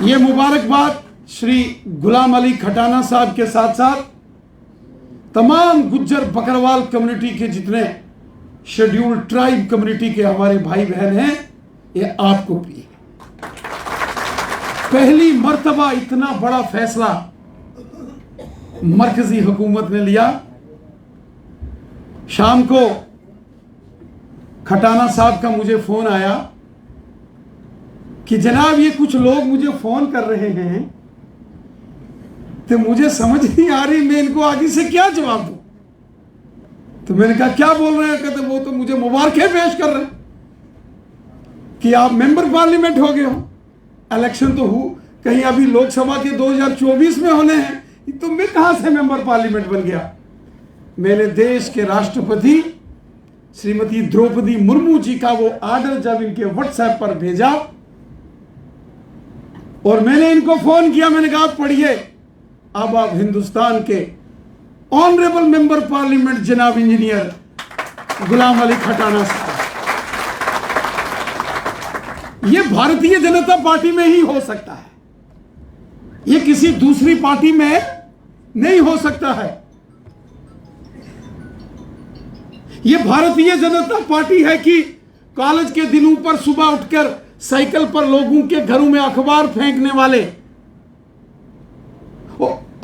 ये मुबारकबाद श्री गुलाम अली खटाना साहब के साथ साथ तमाम गुज्जर बकरवाल कम्युनिटी के जितने शेड्यूल्ड ट्राइब कम्युनिटी के हमारे भाई बहन हैं, ये आपको भी है। पहली मर्तबा इतना बड़ा फैसला मरकजी हुकूमत ने लिया। शाम को खटाना साहब का मुझे फोन आया कि जनाब ये कुछ लोग मुझे फोन कर रहे हैं, तो मुझे समझ नहीं आ रही मैं इनको आगे से क्या जवाब दूं। तो मैंने कहा क्या बोल रहे हैं? कहते वो तो मुझे मुबारकें पेश कर रहे हैं कि आप मेंबर पार्लियामेंट हो गए हो। इलेक्शन तो कहीं अभी लोकसभा के 2024 में होने हैं, तो मैं कहां से मेंबर पार्लियामेंट बन गया? मेरे देश के राष्ट्रपति श्रीमती द्रौपदी मुर्मू जी का वो आर्डर जब इनके व्हाट्सएप पर भेजा और मैंने इनको फोन किया, मैंने कहा पढ़िए, अब आप हिंदुस्तान के ऑनरेबल मेंबर पार्लियामेंट जनाब इंजीनियर गुलाम अली खटाना साहब, ये भारतीय जनता पार्टी में ही हो सकता है, ये किसी दूसरी पार्टी में नहीं हो सकता है। ये भारतीय जनता पार्टी है कि कॉलेज के दिनों पर सुबह उठकर साइकिल पर लोगों के घरों में अखबार फेंकने वाले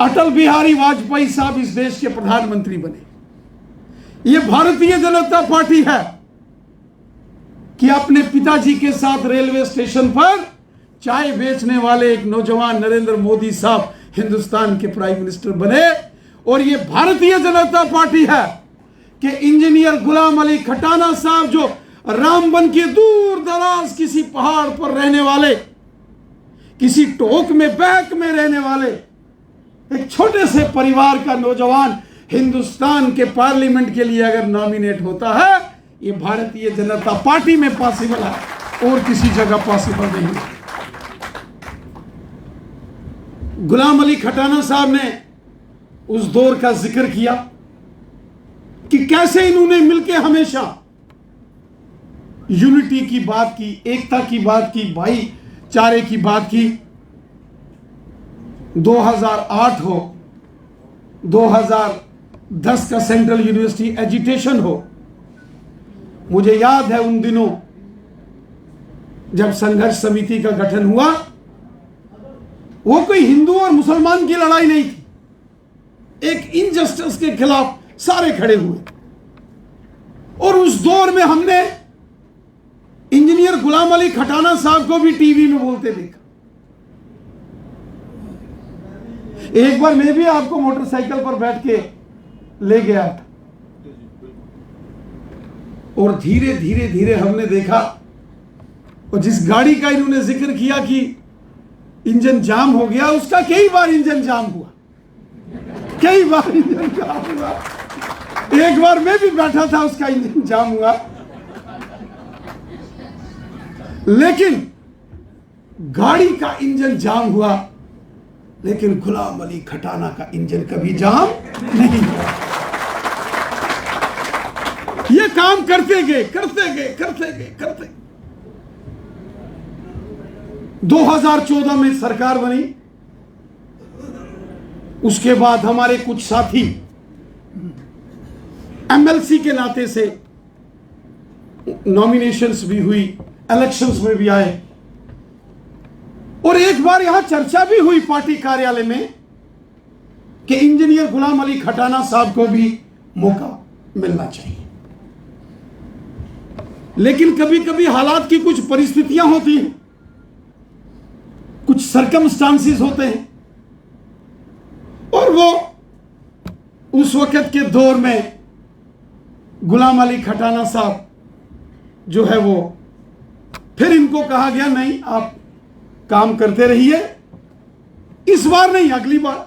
अटल बिहारी वाजपेयी साहब इस देश के प्रधानमंत्री बने। ये भारतीय जनता पार्टी है कि अपने पिताजी के साथ रेलवे स्टेशन पर चाय बेचने वाले एक नौजवान नरेंद्र मोदी साहब हिंदुस्तान के प्राइम मिनिस्टर बने। और ये भारतीय जनता पार्टी है कि इंजीनियर गुलाम अली खटाना साहब जो रामबन के दूर दराज किसी पहाड़ पर रहने वाले, किसी टोक में बैक में रहने वाले एक छोटे से परिवार का नौजवान हिंदुस्तान के पार्लियामेंट के लिए अगर नॉमिनेट होता है, ये भारतीय जनता पार्टी में पॉसिबल है और किसी जगह पॉसिबल नहीं है। गुलाम अली खटाना साहब ने उस दौर का जिक्र किया कि कैसे इन्होंने मिलकर हमेशा यूनिटी की बात की, एकता की बात की, भाईचारे की बात की। 2008 हो, 2010 का सेंट्रल यूनिवर्सिटी एजिटेशन हो, मुझे याद है उन दिनों जब संघर्ष समिति का गठन हुआ, वो कोई हिंदू और मुसलमान की लड़ाई नहीं थी, एक इनजस्टिस के खिलाफ सारे खड़े हुए। और उस दौर में हमने इंजीनियर गुलाम अली खटाना साहब को भी टीवी में बोलते देखा। एक बार मैं भी आपको मोटरसाइकिल पर बैठ के ले गया था और धीरे धीरे धीरे हमने देखा, और जिस गाड़ी का इन्होंने जिक्र किया कि इंजन जाम हो गया, उसका कई बार इंजन जाम हुआ, कई बार इंजन जाम हुआ। एक बार मैं भी बैठा था, उसका इंजन जाम हुआ, लेकिन गाड़ी का इंजन जाम हुआ, लेकिन गुलाम अली खटाना का इंजन कभी जाम नहीं हुआ। ये काम करते गए करते गए करते गए करते 2014 में सरकार बनी। उसके बाद हमारे कुछ साथी एमएलसी के नाते से नॉमिनेशंस भी हुई, इलेक्शंस में भी आए, और एक बार यहां चर्चा भी हुई पार्टी कार्यालय में कि इंजीनियर गुलाम अली खटाना साहब को भी मौका मिलना चाहिए। लेकिन कभी कभी हालात की कुछ परिस्थितियां होती हैं, कुछ सर्कमस्टांसेस होते हैं, और वो उस वक्त के दौर में गुलाम अली खटाना साहब जो है वो, फिर इनको कहा गया नहीं आप काम करते रहिए, इस बार नहीं अगली बार।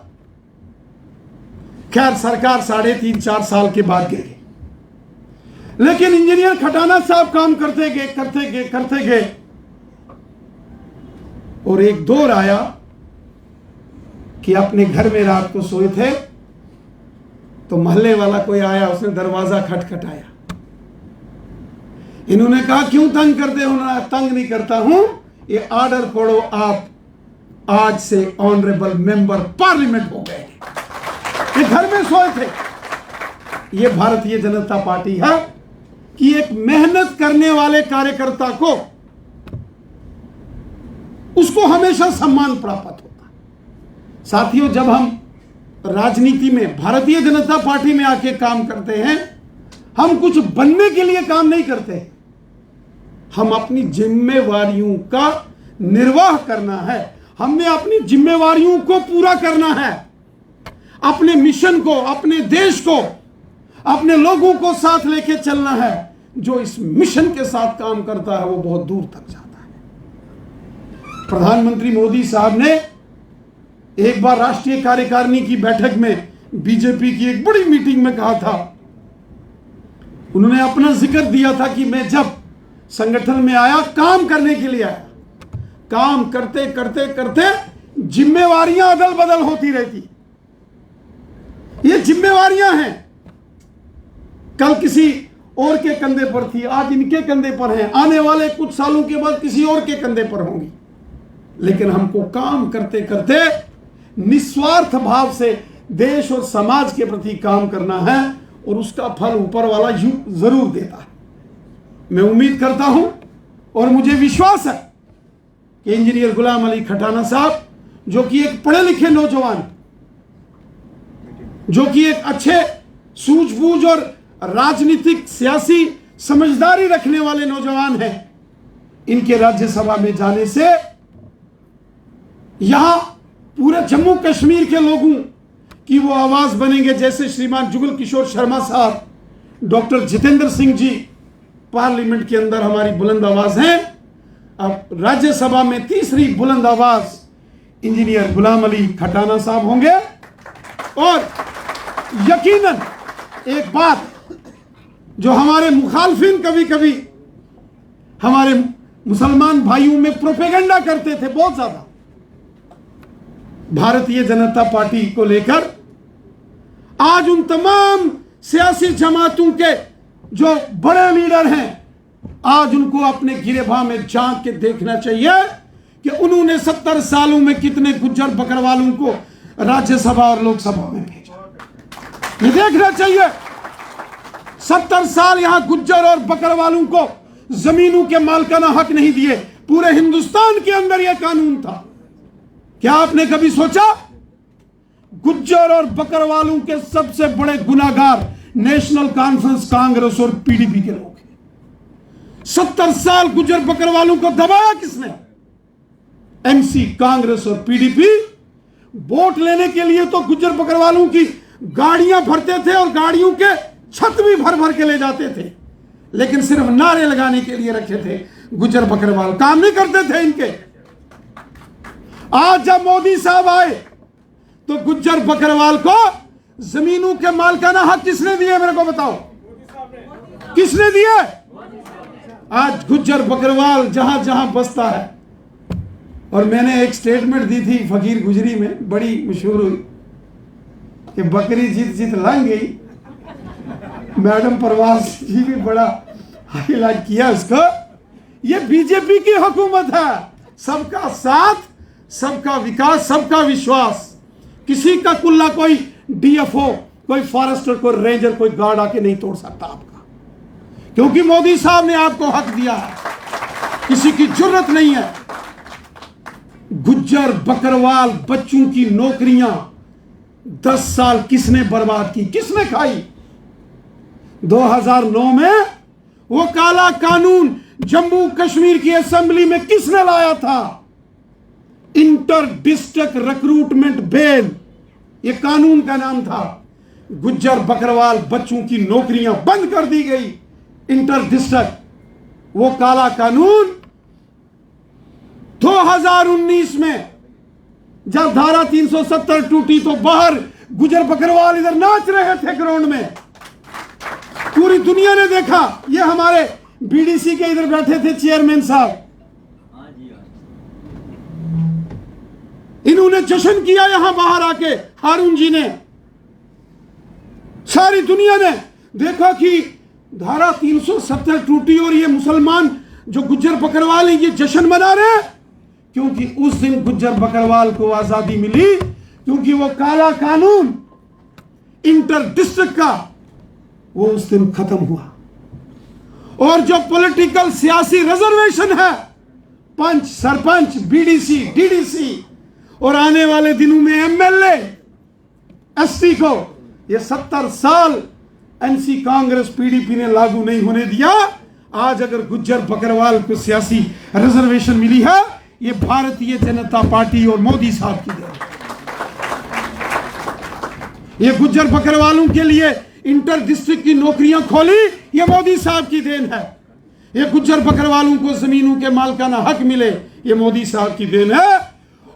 खैर सरकार 3.5-4 साल के बाद गई, लेकिन इंजीनियर खटाना साहब काम करते गए करते गए करते गए, और एक दौर आया कि अपने घर में रात को सोए थे तो मोहल्ले वाला कोई आया, उसने दरवाजा खटखटाया। इन्होंने कहा क्यों तंग करते हो? ना तंग नहीं करता हूं, ये ऑर्डर पढ़ो, आप आज से ऑनरेबल मेंबर पार्लियामेंट हो गए। ये घर में सोए थे। ये भारतीय जनता पार्टी है कि एक मेहनत करने वाले कार्यकर्ता को उसको हमेशा सम्मान प्राप्त होता है। साथियों, जब हम राजनीति में भारतीय जनता पार्टी में आके काम करते हैं, हम कुछ बनने के लिए काम नहीं करते, हम अपनी जिम्मेवारियों का निर्वाह करना है, हमने अपनी जिम्मेवारियों को पूरा करना है, अपने मिशन को, अपने देश को, अपने लोगों को साथ लेके चलना है। जो इस मिशन के साथ काम करता है वो बहुत दूर तक जाता है। प्रधानमंत्री मोदी साहब ने एक बार राष्ट्रीय कार्यकारिणी की बैठक में बीजेपी की एक बड़ी मीटिंग में कहा था, उन्होंने अपना जिक्र दिया था कि मैं जब संगठन में आया काम करने के लिए आया, काम करते करते करते जिम्मेवारियां अदल बदल होती रहती। ये जिम्मेवारियां हैं, कल किसी और के कंधे पर थी, आज इनके कंधे पर है, आने वाले कुछ सालों के बाद किसी और के कंधे पर होंगी। लेकिन हमको काम करते करते निस्वार्थ भाव से देश और समाज के प्रति काम करना है और उसका फल ऊपर वाला जरूर देता है। मैं उम्मीद करता हूं और मुझे विश्वास है कि इंजीनियर गुलाम अली खटाना साहब, जो कि एक पढ़े लिखे नौजवान, जो कि एक अच्छे सूझबूझ और राजनीतिक सियासी समझदारी रखने वाले नौजवान हैं, इनके राज्यसभा में जाने से यहां पूरे जम्मू कश्मीर के लोगों की वो आवाज बनेंगे, जैसे श्रीमान जुगल किशोर शर्मा साहब, डॉक्टर जितेंद्र सिंह जी पार्लियामेंट के अंदर हमारी बुलंद आवाज हैं। अब राज्यसभा में तीसरी बुलंद आवाज इंजीनियर गुलाम अली खटाना साहब होंगे। और यकीनन एक बात जो हमारे मुखालफिन कभी कभी हमारे मुसलमान भाइयों में प्रोपेगेंडा करते थे बहुत ज्यादा, भारतीय जनता पार्टी को लेकर आज उन तमाम सियासी जमातों के जो बड़े लीडर हैं, आज उनको अपने गिरेबान में झांक के देखना चाहिए कि उन्होंने 70 सालों में कितने गुज्जर बकरवालों को राज्यसभा और लोकसभा में भेजा। ये देखना चाहिए। 70 साल यहां गुज्जर और बकरवालों को जमीनों के मालिकाना हक नहीं दिए। पूरे हिंदुस्तान के अंदर यह कानून था। क्या आपने कभी सोचा गुज्जर और बकरवालों के सबसे बड़े गुनाहगार नेशनल कॉन्फ्रेंस कांग्रेस और पीडीपी के लोग हैं। 70 साल गुज्जर बकरवालों को दबाया किसने? एमसी, कांग्रेस और पीडीपी। वोट लेने के लिए तो गुज्जर बकरवालों की गाड़ियां भरते थे और गाड़ियों के छत भी भर भर के ले जाते थे, लेकिन सिर्फ नारे लगाने के लिए रखे थे। गुज्जर बकरवाल काम नहीं करते थे इनके। आज जब मोदी साहब आए तो गुज्जर बकरवाल को जमीनों के मालिकाना हक किसने दिए? मेरे को बताओ, किसने दिए? आज गुज्जर बकरवाल जहां जहां बसता है। और मैंने एक स्टेटमेंट दी थी फकीर गुजरी में, बड़ी मशहूर हुई कि बकरी जीत जीत लंग गई। मैडम परवाज जी भी बड़ा हाईलाइट किया इसको। ये बीजेपी की हुकूमत है, सबका साथ, सबका विकास, सबका विश्वास। किसी का कुल्ला कोई डीएफओ, कोई फॉरेस्टर, कोई रेंजर, कोई गार्ड आके नहीं तोड़ सकता आपका, क्योंकि मोदी साहब ने आपको हक दिया है। किसी की जरूरत नहीं है। गुज्जर बकरवाल बच्चों की नौकरियां 10 साल किसने बर्बाद की, किसने खाई? 2009 में वो काला कानून जम्मू कश्मीर की असेंबली में किसने लाया था? इंटर डिस्ट्रिक्ट रिक्रूटमेंट बिल, ये कानून का नाम था। गुज्जर बकरवाल बच्चों की नौकरियां बंद कर दी गई। इंटर डिस्ट्रिक्ट, वो काला कानून 2019 में जब धारा 370 टूटी तो बाहर गुज्जर बकरवाल इधर नाच रहे थे ग्राउंड में। पूरी दुनिया ने देखा। ये हमारे बीडीसी के इधर बैठे थे चेयरमैन साहब, इन्होंने जश्न किया यहां बाहर आके, हारून जी ने। सारी दुनिया ने देखा कि धारा 370 टूटी और ये मुसलमान जो गुज्जर बकरवाल हैं ये जश्न मना रहे हैं, क्योंकि उस दिन गुज्जर बकरवाल को आजादी मिली, क्योंकि वो काला कानून इंटर डिस्ट्रिक्ट का वो उस दिन खत्म हुआ। और जो पॉलिटिकल सियासी रिजर्वेशन है, पंच, सरपंच, बीडीसी, डीडीसी और आने वाले दिनों में एमएलए, एसटी को ये 70 साल एनसी कांग्रेस पीडीपी ने लागू नहीं होने दिया। आज अगर गुज्जर बकरवाल को सियासी रिजर्वेशन मिली है, ये भारतीय जनता पार्टी और मोदी साहब की देन है। ये गुज्जर बकरवालों के लिए इंटर डिस्ट्रिक्ट की नौकरियां खोली, ये मोदी साहब की देन है। ये गुज्जर बकरवालों को जमीनों के मालिकाना हक मिले, ये मोदी साहब की देन है।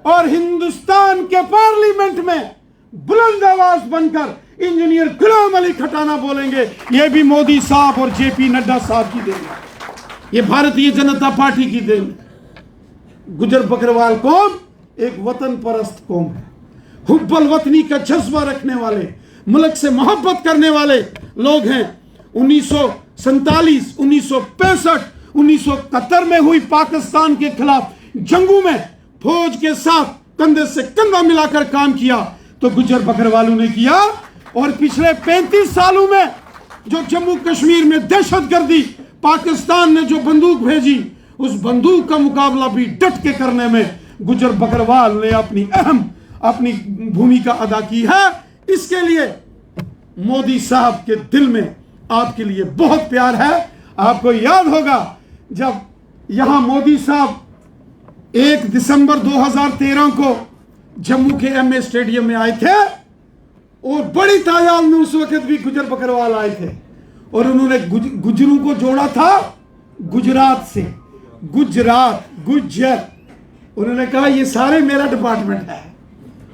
और हिंदुस्तान के पार्लियामेंट में बुलंद आवाज बनकर इंजीनियर गुलाम अली खटाना बोलेंगे, ये भी मोदी साहब और जेपी नड्डा साहब की देन है। ये भारतीय जनता पार्टी की देन है। गुज्जर बकरवाल कौम एक वतन परस्त कौम है, हुब्बल वतनी का जज्बा रखने वाले, मुल्क से मोहब्बत करने वाले लोग हैं। 1947, 1965, 1971 में हुई पाकिस्तान के खिलाफ जंगों में फौज के साथ कंधे से कंधा मिलाकर काम किया तो गुज्जर बकरवालों ने किया। और पिछले 35 सालों में जो जम्मू कश्मीर में दहशतगर्दी पाकिस्तान ने जो बंदूक भेजी, उस बंदूक का मुकाबला भी डट के करने में गुज्जर बकरवाल ने अपनी भूमिका अदा की है। इसके लिए मोदी साहब के दिल में आपके लिए बहुत प्यार है। आपको याद होगा जब यहां मोदी साहब 1 दिसंबर 2013 को जम्मू के एमए स्टेडियम में आए थे और बड़ी तादाद में उस वक्त भी गुज्जर बकरवाल आए थे और उन्होंने गुज्जरों को जोड़ा था गुजरात से। गुजरात, गुज्जर, उन्होंने कहा ये सारे मेरा डिपार्टमेंट है।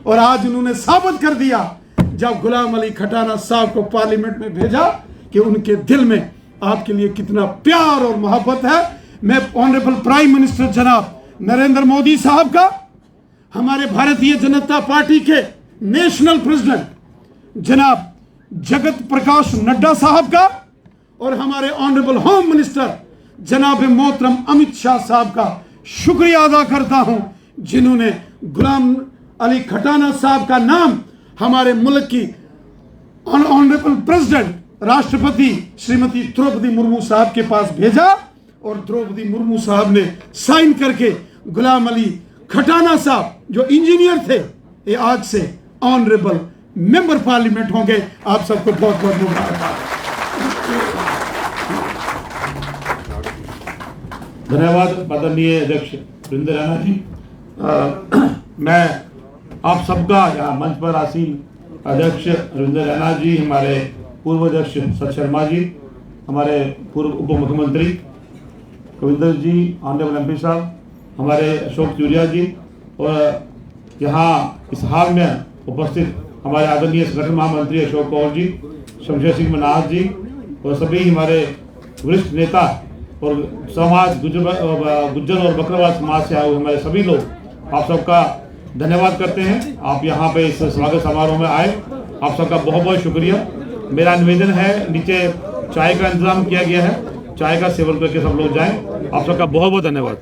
और आज उन्होंने साबित कर दिया जब गुलाम अली खटाना साहब को पार्लियामेंट में भेजा कि उनके दिल में आपके लिए कितना प्यार और मोहब्बत है। मैं ऑनरेबल प्राइम मिनिस्टर जनाब नरेंद्र मोदी साहब का, हमारे भारतीय जनता पार्टी के नेशनल प्रेसिडेंट जनाब जगत प्रकाश नड्डा साहब का और हमारे ऑनरेबल होम मिनिस्टर जनाब मोहतरम अमित शाह साहब का शुक्रिया अदा करता हूं, जिन्होंने गुलाम अली खटाना साहब का नाम हमारे मुल्क की ऑनरेबल प्रेसिडेंट राष्ट्रपति श्रीमती द्रौपदी मुर्मू साहब के पास भेजा और द्रौपदी मुर्मू साहब ने साइन करके गुलाम अली खटाना साहब जो इंजीनियर थे, ये आज से ऑनरेबल मेंबर पार्लियामेंट होंगे। आप सबको बहुत बहुत मुबारकबाद। धन्यवाद माननीय अध्यक्ष रविंद्र रैना जी। मैं आप सबका यहाँ मंच पर आसीन अध्यक्ष रविंद्र रैना जी, हमारे पूर्व अध्यक्ष सत शर्मा जी, हमारे पूर्व उप मुख्यमंत्री कविंदर जी, ऑनरेबल एमपी साहब, हमारे अशोक चूरिया जी और यहाँ इस हाल में उपस्थित हमारे आदरणीय संगठन महामंत्री अशोक कौर जी, शमशेर सिंह मनाज जी और सभी हमारे वरिष्ठ नेता और समाज गुज्जर और बकरवाल समाज से आए हुए हमारे सभी लोग, आप सबका धन्यवाद करते हैं। आप यहाँ पे इस स्वागत समारोह में आए, आप सबका बहुत बहुत शुक्रिया। मेरा निवेदन है, नीचे चाय का इंतजाम किया गया है, चाय का सेवन करके सब लोग जाएं। आप सबका बहुत बहुत धन्यवाद।